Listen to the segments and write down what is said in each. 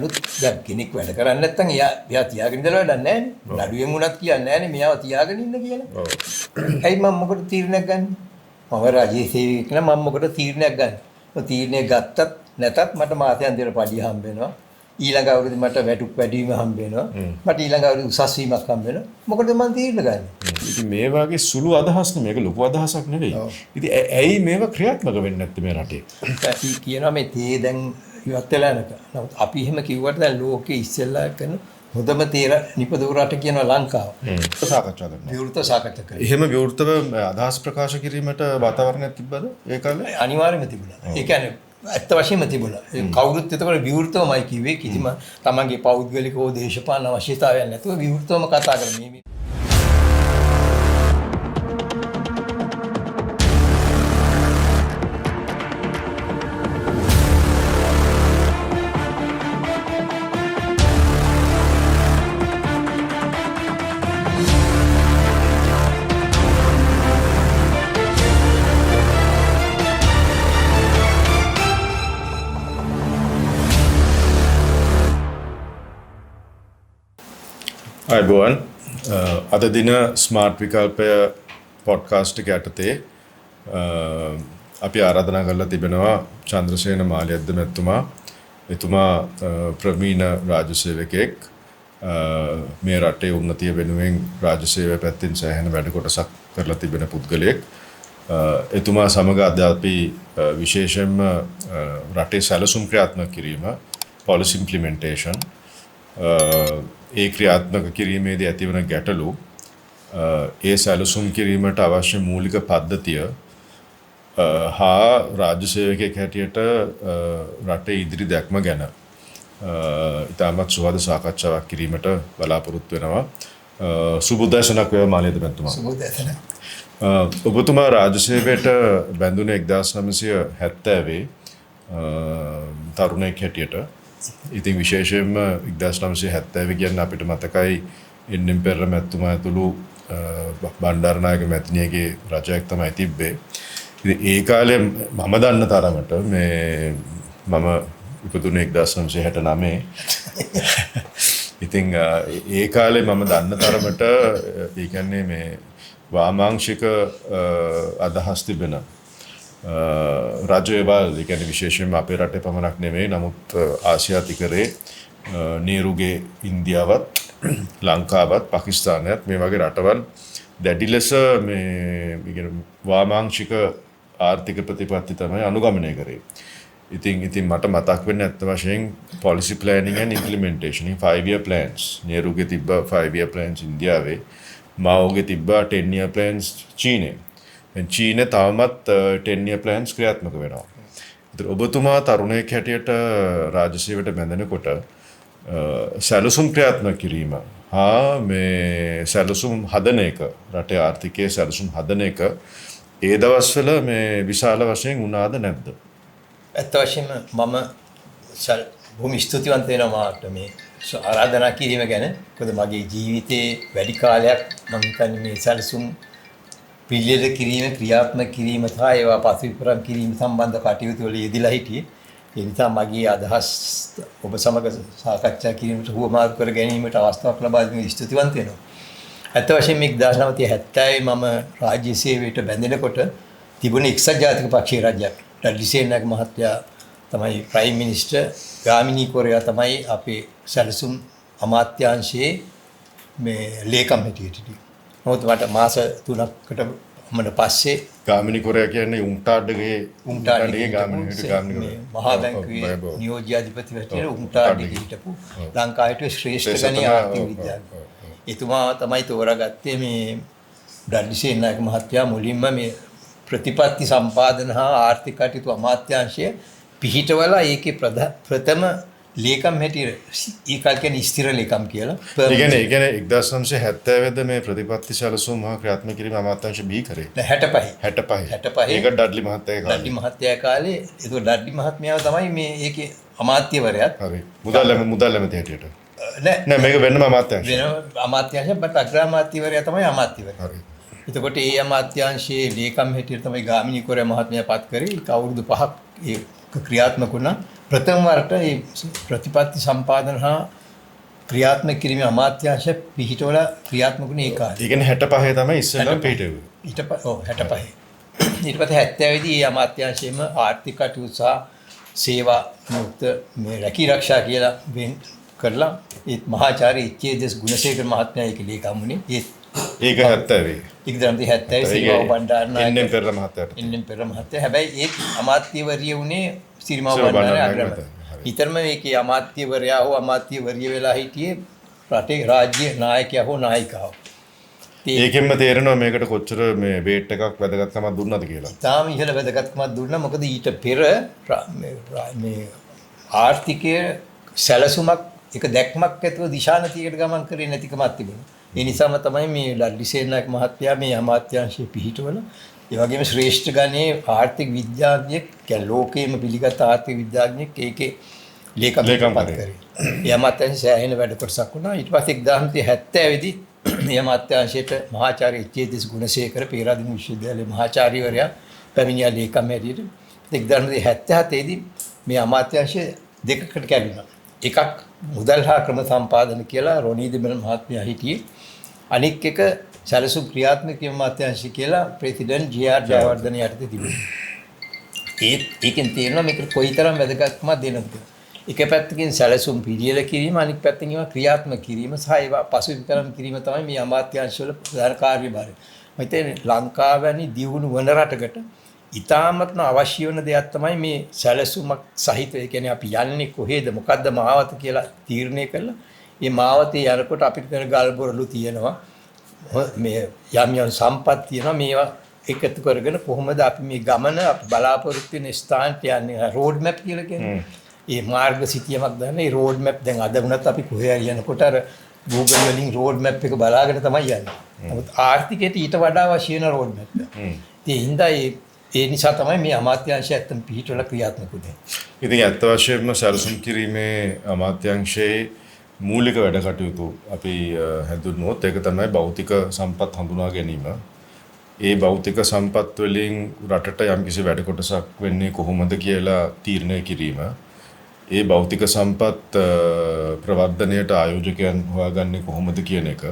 දැනුත් දැන් කෙනෙක් වැඩ කරන්නේ නැත්නම් එයා තියාගෙන ඉඳලා වැඩක් නැහැ නේ. නඩුවෙන් උනත් කියන්නේ නැහැ නේ මෙයාව තියාගෙන ඉන්න කියලා. ඇයි මම මොකටද තීරණයක් ගන්නෙ? මම රජයේ සේවකයෙක් නම් මම මොකටද තීරණයක් ගන්නෙ? මම තීරණයක් ගත්තත් නැතත් මට මාසෙන් දෙකට පඩිය හම්බ වෙනවා. ඊළඟ අවුරුද්දේ මට වැටුප් වැඩිවීම හම්බ වෙනවා. මට ඊළඟ අවුරුද්දේ උසස් වීමක් හම්බ වෙනවා. මොකටද මම තීරණ ගන්නෙ? ඉතින් මේ වගේ සුළු අදහස් නේ මේක ලොකු අදහසක් නෙවෙයි. ඉතින් ඇයි මේව ක්‍රියාත්මක වෙන්නේ නැත්තේ මේ රටේ? අපි කියනවා මේ තේ දැන් ඉවත් වෙලා නැත. නමුත් අපි එහෙම කිව්වට දැන් ලෝකේ ඉස්සෙල්ලා කරන හොඳම තේ නිපදවු රට කියනවා ලංකාව. සාකච්ඡා කරනවා. විවෘත සාකච්ඡා කරනවා. එහෙම විවෘතව අදහස් ප්‍රකාශ කිරීමට වාතාවරණයක් තිබ්බද ඒ කාලේ? අනිවාර්යයෙන්ම තිබුණා. ඒ කියන්නේ ඇත්ත වශයෙන්ම තිබුණා. කවුරුත් එතකොට විවෘතවමයි කිව්වේ කිසිම තමන්ගේ පෞද්ගලික හෝ දේශපාලන අවශ්‍යතාවයක් නැතුව විවෘතවම කතා කරන්නේ. අයිබෝන් අද දින ස්මාර්ට් විකල්පය පොඩ්කාස්ට් එක යටතේ අපි ආරාධනා කරලා තිබෙනවා චන්ද්‍රසේන මාලියද්ද මැතිතුමා. එතුමා ප්‍රවීණ රාජ්‍ය සේවකයෙක්. මේ රටේ උන්නතිය වෙනුවෙන් රාජ්‍ය සේවය පැත්තෙන් සෑහෙන වැඩ කොටසක් කරලා තිබෙන පුද්ගලයෙක්. එතුමා සමග අද අපි විශේෂයෙන්ම රටේ සැලසුම් ක්‍රියාත්මක කිරීම policy implementation ඒ ක්‍රියාත්මක කිරීමේදී ඇතිවන ගැටලු ඒ සැලසුම් කිරීමට අවශ්‍ය මූලික පද්ධතිය හා රාජ්‍ය සේවකයෙක් හැටියට රටේ ඉදිරි දැක්ම ගැන ඉතාමත් සුහද සාකච්ඡාවක් කිරීමට බලාපොරොත්තු වෙනවා. සුබෝදෑසනක් වේවා මාලියද්ද මැතිතුමා. සුබෝදෑසනක්. ඔබතුමා රාජ්‍ය සේවයට බැඳුනේ 1970 තරුණයෙක් හැටියට. ඉතින් විශේෂයෙන්ම 1970 කියන්නේ අපිට මතකයි එන්නම් පෙරේරා මැතිතුමා ඇතුළු බණ්ඩාරනායක මැතිණියගේ රජයක් තමයි තිබ්බේ. ඉතින් ඒ කාලේ මම දන්න තරමට මේ මම ඉපදුනේ 1969. ඉතින් ඒ කාලේ මම දන්න තරමට ඒ කියන්නේ මේ වාමාංශික අදහස් තිබෙන රජයවල් ඒ කියන්නේ විශේෂයෙන්ම අපේ රටේ පමණක් නෙමෙයි නමුත් ආසියාතිකරේ නීරුගේ ඉන්දියාවත් ලංකාවත් පාකිස්තානයත් මේ වගේ රටවල් දැඩි ලෙස මේ වාමාංශික ආර්ථික ප්‍රතිපත්ති තමයි අනුගමනය කරේ. ඉතින් මට මතක් වෙන්නේ ඇත්ත වශයෙන් policy planning and implementation 5-year plans. නීරුගේ තිබ්බ 5-year plans ඉන්දියාවේ. මාओගේ තිබ්බ 10-year plans චීනේ. චීනේ තවමත් 10-year plans ක්‍රියාත්මක වෙනවා. ඒතර ඔබතුමා තරුණයෙක් හැටියට රාජ්‍ය සේවයට බැඳෙනකොට සැලසුම් ක්‍රියාත්මක කිරීම හා මේ සැලසුම් හදන එක රටේ ආර්ථිකයේ සැලසුම් හදන එක ඒ දවස්වල මේ විශාල වශයෙන් වුණාද නැද්ද? ඇත්ත වශයෙන්ම මම බොහොම ස්තුතිවන්ත වෙනවා මාට මේ ආරාධනා කිරීම ගැන. මොකද මගේ ජීවිතේ වැඩි කාලයක් මම හිතන්නේ මේ සැලසුම් පිළියෙල කිරීම ක්‍රියාත්මක කිරීම සහ ඒවා පසුවිපරම් කිරීම සම්බන්ධ කටයුතු වල යෙදලා හිටියේ. ඒ නිසා මගේ අදහස් ඔබ සමග සාකච්ඡා කිරීමට හුවමාරු කර ගැනීමට අවස්ථාවක් ලබා දීම ස්තුතිවන්ත වෙනවා. ඇත්ත වශයෙන්ම 1970 මම රාජ්‍ය සේවයට බැඳෙනකොට තිබුණ එක්සත් ජාතික පක්ෂයේ රජයක් ඩඩ්ලි සේනානායක මහත්තයා තමයි ප්‍රයිම් මිනිස්ටර්. ගාමිණී කොරයා තමයි අපේ සැලසුම් අමාත්‍යාංශයේ මේ ලේකම් හිටියේ. නමුත් මට මාස 3කට මම පස්සේ ගාමිණී කොරයා කියන්නේ උන්ටාඩගේ ගාමිණී මහා බැංකුවේ නියෝජ්‍ය අධිපති හැටියට උන්ටාඩගේ හිටපු ලංකාවේ ශ්‍රේෂ්ඨ ගණීය ආර්ථික විද්‍යාඥයෙක්. එතුමා තමයි තෝරාගත්තේ මේ ඩඩ්ලි සේනානායක මහත්තයා මුලින්ම මේ ප්‍රතිපත්ති සම්පාදන හා ආර්ථික කටයුතු අමාත්‍යාංශය පිහිටවලා ඒකේ ප්‍රථම ලේකම් හැටියට ඒකල් කියන්නේ ස්ථිර ලේකම් කියලා. ඒ කියන්නේ 1970 මේ ප්‍රතිපත්ති සැලසුම් මහා ක්‍රියාත්මක කිරීම අමාත්‍යාංශ බිහි කරේ. 65. ඒක ඩඩ්ලි මහත්තයාගේ කාලේ. ඩඩ්ලි මහත්තයා කාලේ ඒක ඩඩ්ලි මහත්මයාව තමයි මේ ඒකේ අමාත්‍යවරයාත්. හරි. මුදල් ඇමති හැටියට. නෑ මේක වෙනම අමාත්‍යාංශ. වෙනම අමාත්‍යාංශ බට අග්‍රාමාත්‍යවරයා තමයි අමාත්‍යවරයා. හරි. එතකොට ඒ අමාත්‍යාංශයේ ලේකම් හැටියට තමයි ගාමිණී කොරයා මහත්මයා පත් කරේ. ඒක අවුරුදු 5ක් ඒක ක්‍රියාත්මක වුණා. ප්‍රථම වරට මේ ප්‍රතිපත්ති සම්පාදන හා ක්‍රියාත්මක කිරීමේ අමාත්‍යාංශ පිහිටවල ක්‍රියාත්මක වුණේ ඒ කාලේ. ඒ කියන්නේ 65 තමයි ඉස්සෙල්ලා පිහිටුවේ. ඊට පස්සේ 65. ඊට පස්සේ 70 දී මේ අමාත්‍යාංශයේම ආර්ථික කටයුතු සහ සේවා මුක්ත මේ රැකී ආරක්ෂා කියලා වෙන් කරලා ඒ මහාචාර්ය එච්.ඒ.දෙස් ගුණසේකර මහත්මයා ඒක ලේකම් වුණේ. ඒක 70. 1970 සේවා බණ්ඩාරනායක එන්.එම්. පෙරේරා මහත්තයාට. එන්.එම්. පෙරේරා මහත්තයා. හැබැයි ඒ අමාත්‍යවරිය වුණේ සිරිමාව බණ්ඩාරනායක අග්‍රාමාත්‍ය. ඊතරම මේකේ අමාත්‍යවරයා හෝ අමාත්‍යවරිය වෙලා හිටියේ රටේ රාජ්‍ය නායකයා හෝ නායිකාව. ඒකෙන්ම තේරෙනවා මේකට කොච්චර මේ වේට් එකක් වැදගත්කමක් දුන්නද කියලා. තාම ඉහළ වැදගත්කමක් දුන්නා. මොකද ඊට පෙර මේ ආර්ථිකයේ සැලසුමක් එක දැක්මක් ඇතුව දිශානතියකට ගමන් කරේ නැතිකමක් තිබුණා. ඒ නිසාම තමයි මේ ලල්ලි සේනානායක මහත්තයා මේ අමාත්‍යාංශයේ පිහිටවල ඒ වගේම ශ්‍රේෂ්ඨ ගණයේ ආර්ථික විද්‍යාඥයෙක් කියන්නේ ලෝකයේම පිළිගත් ආර්ථික විද්‍යාඥයෙක් ඒකේ ලේකම් කරේ. ඒ අමාත්‍යාංශය සෑහෙන වැඩ කොටසක් වුණා. ඊට පස්සේ 1970 දී මේ අමාත්‍යාංශයට මහාචාර්ය එච්.ඒ.දෙස් ගුණසේකර පේරාදෙණිය විශ්වවිද්‍යාලයේ මහාචාර්යවරයා පැමිණියා ලේකම් හැටියට. 1977 දී මේ අමාත්‍යාංශය දෙකකට කැඩුණා. එකක් මුදල් හා ක්‍රම සම්පාදන කියලා රොනී දෙමළ මහත්මයා හිටියේ. අනික් එක සැලසුම් ක්‍රියාත්මක කිරීම අමාත්‍යාංශය කියලා ප්‍රෙසිඩන්ට් ජී.ආර්. ජයවර්ධන යටතේ තිබුණා. ඒකෙන් තේරෙනවා මේක කොයිතරම් වැදගත්කමක් දෙනවද කියලා. එක පැත්තකින් සැලසුම් පිළියෙල කිරීම අනිත් පැත්තකින් ඒවා ක්‍රියාත්මක කිරීම සහ ඒවා පසුබිම් කිරීම තමයි මේ අමාත්‍යාංශවල ප්‍රධාන කාර්යභාරය. මම හිතන්නේ ලංකාව වැනි දියුණු වන රටකට ඉතාමත්ම අවශ්‍ය වෙන දෙයක් තමයි මේ සැලසුමක් සහිත. ඒ කියන්නේ අපි යන්නේ කොහෙද මොකද්ද මාවත කියලා තීරණය කළා. මේ මාවතේ යනකොට අපිට කරන ගල් බොරළු තියෙනවා. මේ යම් සම්පත් තියෙනවා. මේවා එකතු කරගෙන කොහොමද අපි මේ ගමන අපි බලාපොරොත්තු වෙන ස්ථානට යන්නේ රෝඩ් මැප් කියලා කියන්නේ. ඒ මාර්ග සිතියමක් දාන්න ඒ රෝඩ් මැප් දැන් අද වුණත් අපි කොහේ හරි යනකොට අර Google වලින් රෝඩ් මැප් එක බලාගෙන තමයි යන්නේ. නමුත් ආර්ථිකයට ඊට වඩා අවශ්‍ය වෙන රෝඩ් මැප් එක. ඒ හින්දා ඒ නිසා තමයි මේ අමාත්‍යාංශය ඇත්තම පිහිටවල ක්‍රියාත්මක වුනේ. ඉතින් අත් වශයෙන්ම සැලසුම් කිරීමේ අමාත්‍යාංශයේ මූලික වැඩ කටයුතු අපි හැඳුන්වුවොත් ඒක තමයි භෞතික සම්පත් හඳුනා ගැනීම. ඒ භෞතික සම්පත් වලින් රටට යම්කිසි වැඩ කොටසක් වෙන්නේ කොහොමද කියලා තීරණය කිරීම. ඒ භෞතික සම්පත් ප්‍රවර්ධනයට ආයෝජකයන් හොයාගන්නේ කොහොමද කියන එක.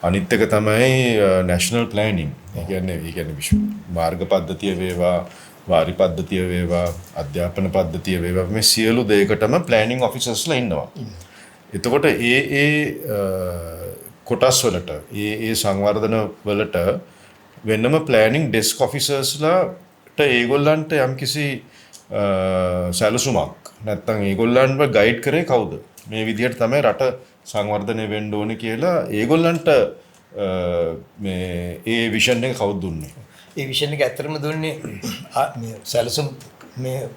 අනිත් එක තමයි නැෂනල් ප්ලෑනින්. ඒ කියන්නේ මාර්ග පද්ධතිය වේවා, වාරි පද්ධතිය වේවා, අධ්‍යාපන පද්ධතිය වේවා මේ සියලු දෙයකටම ප්ලෑනින් ඔෆිසර්ස්ලා ඉන්නවා. එතකොට ඒ කොටස් වලට ඒ සංවර්ධන වලට වෙනම ප්ලෑනින් ඩෙස්ක් ඔෆිසර්ස්ලාට ඒගොල්ලන්ට යම්කිසි සැලසුමක් නැත්තම් ඒගොල්ලන්ව ගයිඩ් කරේ කවුද? මේ විදිහට තමයි රට සංවර්ධනය වෙන්න ඕනේ කියලා ඒගොල්ලන්ට මේ ඒ විෂන් එක කවුද දුන්නේ? ඒ විෂන් එක ඇත්තටම දුන්නේ මේ සැලසුම් මේ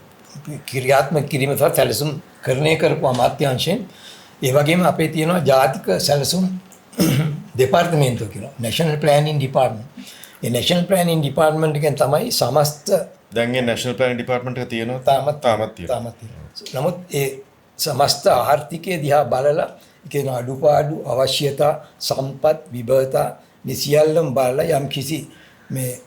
ක්‍රියාත්මක කිරීම සහ සැලසුම් කරණය කරපු අමාත්‍යාංශයෙන්. ඒ වගේම අපේ තියෙනවා ජාතික සැලසුම් දෙපාර්තමේන්තුව කියලා. National Planning Department. ඒ National Planning Department එකෙන් තමයි සමස්ත දැන් ඒ National Planning Department එක තියෙනවා තාමත් තියෙනවා. නමුත් ඒ සමස්ත ආර්ථිකය දිහා බලලා කියන අඩුපාඩු අවශ්‍යතා සම්පත් විභවතා මේ සියල්ලම බලලා යම්කිසි මේ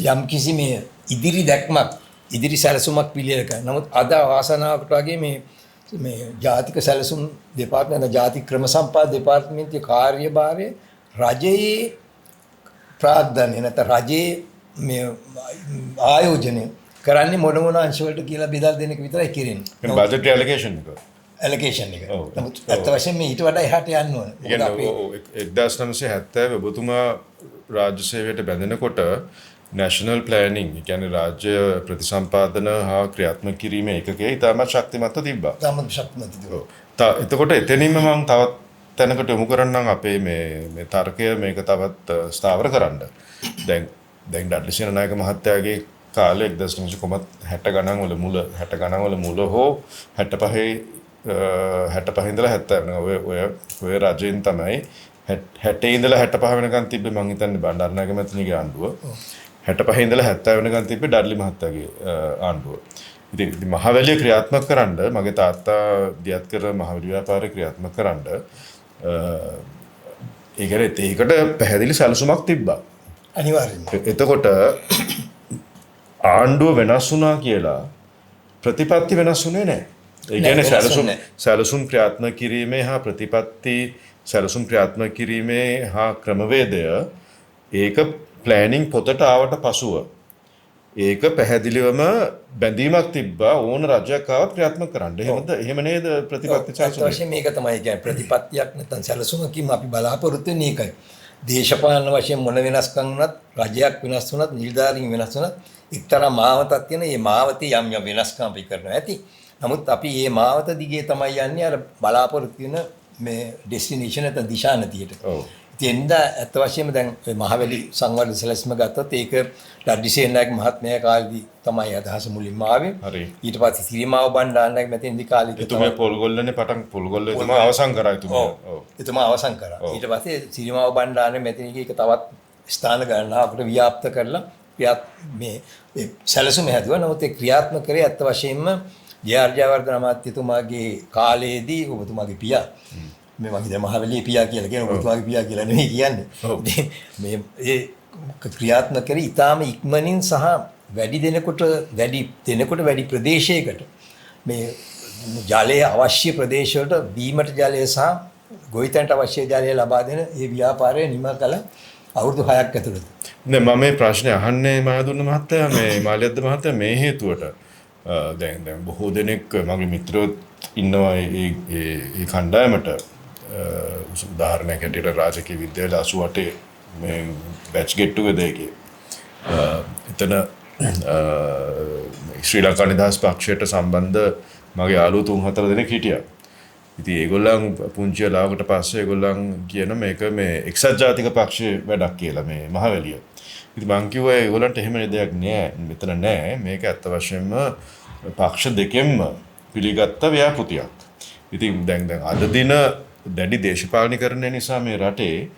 යම්කිසි මේ ඉදිරි දැක්මක් ඉදිරි සැලසුමක් පිළියෙල කරනවා. නමුත් අද වාසනාවකට වගේ මේ ජාතික සැලසුම් දෙපාර්තමේන්තුව ජාතික ක්‍රම සම්පාදන දෙපාර්තමේන්තුවේ කාර්යභාරය රජයේ ප්‍රාග්ධනය නැත්නම් රජයේ මේ ආයෝජනය කරන්නේ මොන අංශ වලට කියලා බෙදලා දෙන එක විතරයි කරන්නේ. ඒ බජට් ඇලොකේෂන් එක. ඇලොකේෂන් එක. නමුත් අත් වශයෙන්ම ඊට වඩා එහාට යන්න ඕන. 1970 ඔබතුමා රාජ්‍ය සේවයට බැඳෙනකොට නැෂනල් ප්ලෑනින් කියන්නේ රාජ්‍ය ප්‍රතිසම්පාදන හා ක්‍රියාත්මක කිරීමේ ඒකකයේ ඉතාමත් ශක්තිමත්ව තිබ්බා. ඉතාමත් ශක්තිමත් තිබ්බා. එතකොට එතනින්ම මම තවත් තැනකට යොමු කරන්නම් අපේ මේ තර්කය මේක තවත් ස්ථාවර කරන්න. දැන් ඩඩ්ලි සේනානායක මහත්තයාගේ කාලේ 1960 ගණන් වල මුල 60 ගණන් වල මුල හෝ 65 ඉඳලා 70 ඔය රජෙන් තමයි 60 ඉඳලා 65 වෙනකන් තිබ්බේ මං හිතන්නේ බණ්ඩාරනායක මැතිණිගේ ආණ්ඩුව. 65 ඉඳලා 70 වෙනකන් තිබ්බේ ඩඩ්ලි මහත්තයාගේ ආණ්ඩුව. ඉතින් මහවැලිය ක්‍රියාත්මක කරන්න මගේ තාත්තා දියත් කර මහවැලි ව්‍යාපාරය ක්‍රියාත්මක කරන්න ඒකට පැහැදිලි සැලසුමක් තිබ්බා. අනිවාර්යෙන්ම. එතකොට ආණ්ඩුව වෙනස් වුණා කියලා ප්‍රතිපත්ති වෙනස් වුණේ නැහැ. ඒ කියන්නේ සැලසුම් ක්‍රියාත්මක කිරීමේ හා ප්‍රතිපත්ති සැලසුම් ක්‍රියාත්මක කිරීමේ හා ක්‍රමවේදය ඒක ප්ලෑනින් පොතට ආවට පසුව ඒක පැහැදිලිවම බැඳීමක් තිබ්බා ඕන රජයක් ආවත් ක්‍රියාත්මක කරන්න. එහෙම නේද ප්‍රතිපත්ති සැලසුම? වශයෙන් මේක තමයි කියන්නේ ප්‍රතිපත්තියක් නැත්නම් සැලසුමකින් අපි බලාපොරොත්තු වෙන්නේ ඒකයි. දේශපාලන වශයෙන් මොන වෙනස්කම් වුණත් රජයක් වෙනස් වුණත් නිලධාරීන් වෙනස් වුණත් එක්තරා මාවතක් තියෙන මේ මාවතේ යම් යම් වෙනස්කම් අපි කරනවා ඇති. නමුත් අපි මේ මාවත දිගේ තමයි යන්නේ අර බලාපොරොත්තු වෙන මේ ඩෙස්ටිනේෂන් නැත්නම් දිශානතියට. ඉතින් ඇත්ත වශයෙන්ම දැන් මහවැලි සංවර්ධන සැලැස්ම ගත්තොත් ඒක ඩඩ්ඩිසේන නායක මහත්මයා කාලේදී තමයි අදහස මුලින්ම ආවේ. ඊට පස්සේ සිරිමාව බණ්ඩාරනායක මැතින්දි කාලෙක එතුමා පොල්ගොල්ලනේ පටන් පොල්ගොල්ල එතුමා අවසන් කරා එතුමා. එතුමා අවසන් කරා. ඊට පස්සේ සිරිමාව බණ්ඩාරනායක මැතින්ගේ ඒක තවත් ස්ථාන ගණනාවකට ව්‍යාප්ත කරලා මේ සැලසුම හැදුවා. නමුත් ඒ ක්‍රියාත්මක කරේ ඇත්ත වශයෙන්ම ජේ.ආර්. ජයවර්ධන අමාත්‍යතුමාගේ කාලයේදී ඔබතුමාගේ පියා මේ මම හිතන්නේ මහවැලියේ පියා කියලා කියන ඔබතුමාගේ පියා කියලා නෙවෙයි කියන්නේ. මේ ඒ ක්‍රියාත්මක කරේ ඊටාම ඉක්මනින් සහ වැඩි දෙනකොට වැඩි ප්‍රදේශයකට මේ ජලය අවශ්‍ය ප්‍රදේශවලට බීමට ජලය සහ ගොවිතැනට අවශ්‍ය ජලය ලබා දෙන ඒ ව්‍යාපාරය නිම කළ අවුරුදු 6ක් ඇතුළත. මම මේ ප්‍රශ්නේ අහන්නේ මහදුන්න මහත්තයා මේ මාලියද්ද මහත්තයා මේ හේතුවට දැන් බොහෝ දෙනෙක් මගේ මිත්‍රයෝ ඉන්නවා ඒ කණ්ඩායමට උදාහරණයක් ඇටියට රාජකීය විද්‍යාලය 88 මේ බැච් ගෙට් ටුගෙදර් එකේ එතන ශ්‍රී ලංකා නිදහස් පක්ෂයට සම්බන්ධ මගේ යාළුවෝ 3-4 දෙනෙක් හිටියා. ඉතින් ඒගොල්ලන් පුංචි ලාවකට පස්සේ ඒගොල්ලන් කියන මේක මේ එක්සත් ජාතික පක්ෂයේ වැඩක් කියලා මේ මහවැලිය. ඉතින් මං කිව්වා ඒගොල්ලන්ට එහෙම දෙයක් නෑ මෙතන නෑ මේක ඇත්ත වශයෙන්ම පක්ෂ දෙකෙන්ම පිළිගත්ත ව්‍යාපෘතියක්. ඉතින් දැන් අද දින දැඩි දේශපාලනීකරණය නිසා මේ රටේ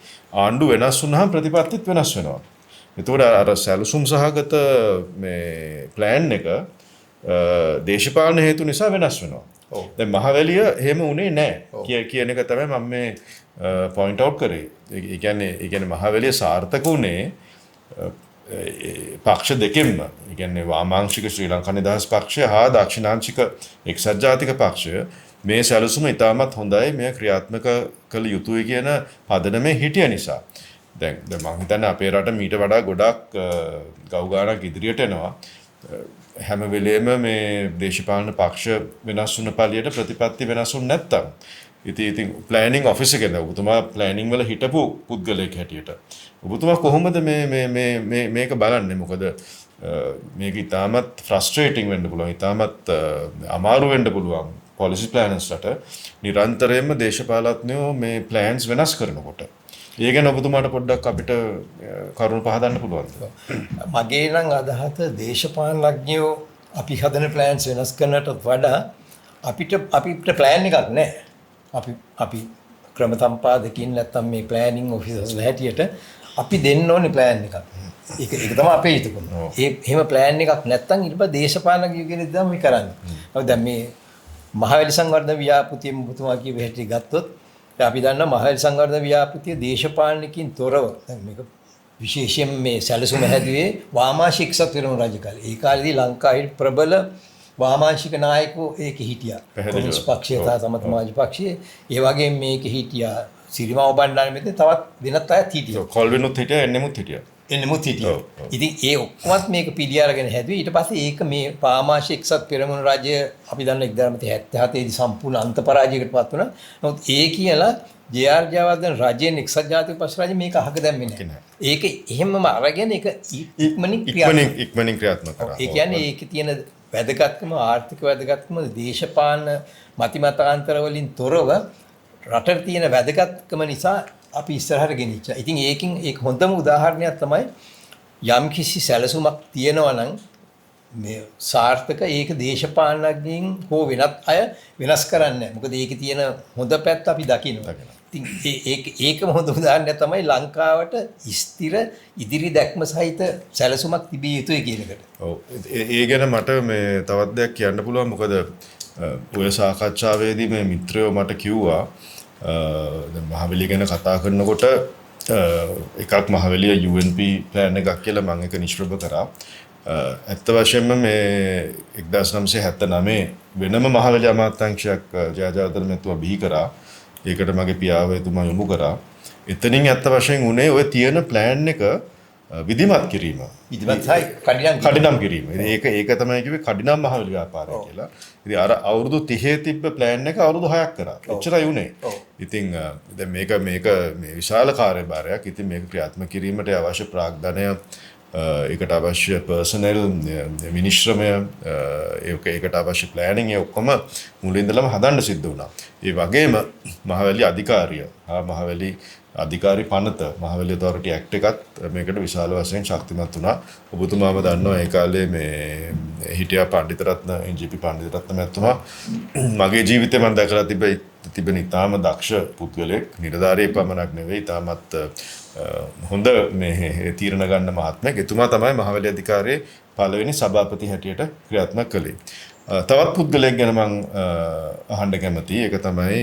ආණ්ඩු වෙනස් වුණාම ප්‍රතිපත්තිත් වෙනස් වෙනවා. එතකොට අර සැලසුම් සහගත මේ ප්ලෑන් එක දේශපාලන හේතු නිසා වෙනස් වෙනවා. දැන් මහවැලිය එහෙම උනේ නැහැ කියන එක තමයි මම මේ පොයින්ට් අවුට් කරේ. ඒ කියන්නේ මහවැලිය සාර්ථක උනේ පක්ෂ දෙකෙන්ම. ඒ කියන්නේ වාමාංශික ශ්‍රී ලංකා නිදහස් පක්ෂය හා දක්ෂිණාංශික එක්සත් ජාතික පක්ෂය මේ සැලසුම ඉතාමත් හොඳයි මේ ක්‍රියාත්මක කළ යුතුයි කියන පදනමේ හිටිය නිසා. දැන් මම හිතන්නේ අපේ රට මීට වඩා ගොඩක් ගව් ගානක් ඉදිරියට එනවා. හැම වෙලේම මේ දේශපාලන පක්ෂ වෙනස් වුණ පළියට ප්‍රතිපත්ති වෙනස් වුනේ නැත්තම් ඉතින් ප්ලෑනින් ඔෆිස් එකේ නේද ඔබතුමා ප්ලෑනින් වල හිටපු පුද්ගලයෙක් හැටියට ඔබතුමා කොහොමද මේක බලන්නේ? මොකද මේක ඉතාමත් ෆ්‍රස්ට්‍රේටිං වෙන්න පුළුවන්, ඉතාමත් අමාරු වෙන්න පුළුවන් පොලිසි ප්ලෑනර්ස්ලට නිරන්තරයෙන්ම දේශපාලඥයෝ මේ ප්ලෑන්ස් වෙනස් කරනකොට. ඒ ගැන ඔබතුමාට පොඩ්ඩක් අපිට කරුණු පහදන්න පුළුවන්ද? මගේ නම් අදහස දේශපාලනඥයෝ අපි හදන ප්ලෑන්ස් වෙනස් කරනට වඩා අපිට ප්ලෑන් එකක් නැහැ. අපි ක්‍රම සම්පාදකින් නැත්තම් මේ ප්ලෑනින් ඔෆිසර්ස්ලා හැටියට අපි දෙන්න ඕනේ ප්ලෑන් එකක්. ඒක තමයි අපේ යුතුයකම. එහෙම ප්ලෑන් එකක් නැත්තම් ඊට පස්සේ දේශපාලනඥයෝ කියන දේ තමයි කරන්නේ. දැන් මේ මහවැලි සංවර්ධන ව්‍යාපෘතිය මුතුමා කියව හැටි ගත්තොත් අපි දන්නවා මහවැලි සංවර්ධන ව්‍යාපෘතිය දේශපාලනකින් තොරව දැන් මේක විශේෂයෙන් මේ සැලසුම හැදුවේ වාමාංශික සත්වරම රජ කාලේ. ඒ කාලේදී ලංකාවේ ප්‍රබල වාමාංශික නායකයෝ ඒකේ හිටියා. කොමියුනිස්ට් පක්ෂය සහ සමථමාජ පක්ෂය. ඒ වගේම මේකේ හිටියා සිරිමාව බණ්ඩාර මෙතන තවත් වෙනත් අයත් හිටියා. කොල්වෙනුත් හිටියා එන්නෙමුත් හිටියා. ඉතින් ඒ ඔක්කොමත් මේක පිළි අරගෙන හැදුවේ. ඊට පස්සේ ඒක මේ වාමාංශික එක්සත් පෙරමුණු රජය අපි දන්න 1977 දී සම්පූර්ණ අන්ත පරාජයකට පත් වුණා. නමුත් ඒ කියලා ජේ.ආර්. ජයවර්ධන රජයෙන් එක්සත් ජාතික පක්ෂ රජය මේක අහක දැම්මේ නැහැ. ඒක එහෙමම අරගෙන ඒක ඉක්මනින් ක්‍රියාත්මක කරා. ඒ කියන්නේ ඒකේ තියෙන වැදගත්කම ආර්ථික වැදගත්කම දේශපාලන මතිමතාන්තර වලින් තොරව රටේ තියෙන වැදගත්කම නිසා අපි ඉස්සරහට ගෙනිච්චා. ඉතින් ඒකෙන් ඒක හොඳම උදාහරණයක් තමයි යම් කිසි සැලසුමක් තියෙනවා නම් මේ සාර්ථක ඒක දේශපාලනඥයින් හෝ වෙනත් අය වෙනස් කරන්නේ නැහැ. මොකද ඒකේ තියෙන හොඳ පැත්ත අපි දකිනවා. ඉතින් ඒකම හොඳ උදාහරණයක් තමයි ලංකාවට ස්ථිර ඉදිරි දැක්ම සහිත සැලසුමක් තිබිය යුතුයි කියන එකට. ඔව්. ඒ ගැන මට මේ තවත් දෙයක් කියන්න පුළුවන්. මොකද ඔය සාකච්ඡාවේදී මේ මිත්‍රයෝ මට කිව්වා මහවැලිය ගැන කතා කරනකොට එකක් මහවැලිය UNP ප්ලෑන් එකක් කියලා මම එක නිෂ්ප්‍රභ කරා. ඇත්ත වශයෙන්ම මේ 1979 වෙනම මහවැලි අමාත්‍යාංශයක් ජයජාතන මැතිතුමා බිහි කරා. ඒකට මගේ පියාව එතුමා යොමු කරා. එතනින් ඇත්ත වශයෙන් උනේ ඔය තියෙන ප්ලෑන් එක විධිමත් කිරීම. කඩිනම් කිරීම. ඒක තමයි කිව්වේ කඩිනම් මහවැලි ව්‍යාපාරය කියලා. ඉතින් අර අවුරුදු 30 තිබ්බ ප්ලෑන් එක අවුරුදු 6ක් කරා. එච්චරයි උනේ. ඉතින් දැන් මේක මේ විශාල කාර්යභාරයක්. ඉතින් මේක ක්‍රියාත්මක කිරීමට අවශ්‍ය ප්‍රාග්ධනය ඒකට අවශ්‍ය පර්සනල් මිනිශ්‍රමය ඒකට අවශ්‍ය ප්ලෑනින් ඒ ඔක්කොම මුලින් ඉඳලම හදන්න සිද්ධ වුණා. ඒ වගේම මහවැලි අධිකාරිය මහවැලි අධිකාරි පනත මහවැලි ඔතොරිටි ඇක්ට් එකත් මේකට විශාල වශයෙන් ශක්තිමත් වුණා. ඔබතුමාම දන්නවා ඒ කාලේ මේ හිටියා පණ්ඩිතරත්න එන්.ජී.පී. පණ්ඩිතරත්න මැතිතුමා මගේ ජීවිතේ මම දැකලා තිබෙන ඉතාම දක්ෂ පුද්ගලෙක්. නිලධාරියෙක් පමණක් නෙවෙයි ඉතාමත් හොඳ මේ තීරණ ගන්න මහත්මයෙක්. එතුමා තමයි මහවැලි අධිකාරියේ පළවෙනි සභාපති හැටියට ක්‍රියාත්මක කළේ. තවත් පුද්ගලයෙක් ගැන මම අහන්න කැමතියි. ඒක තමයි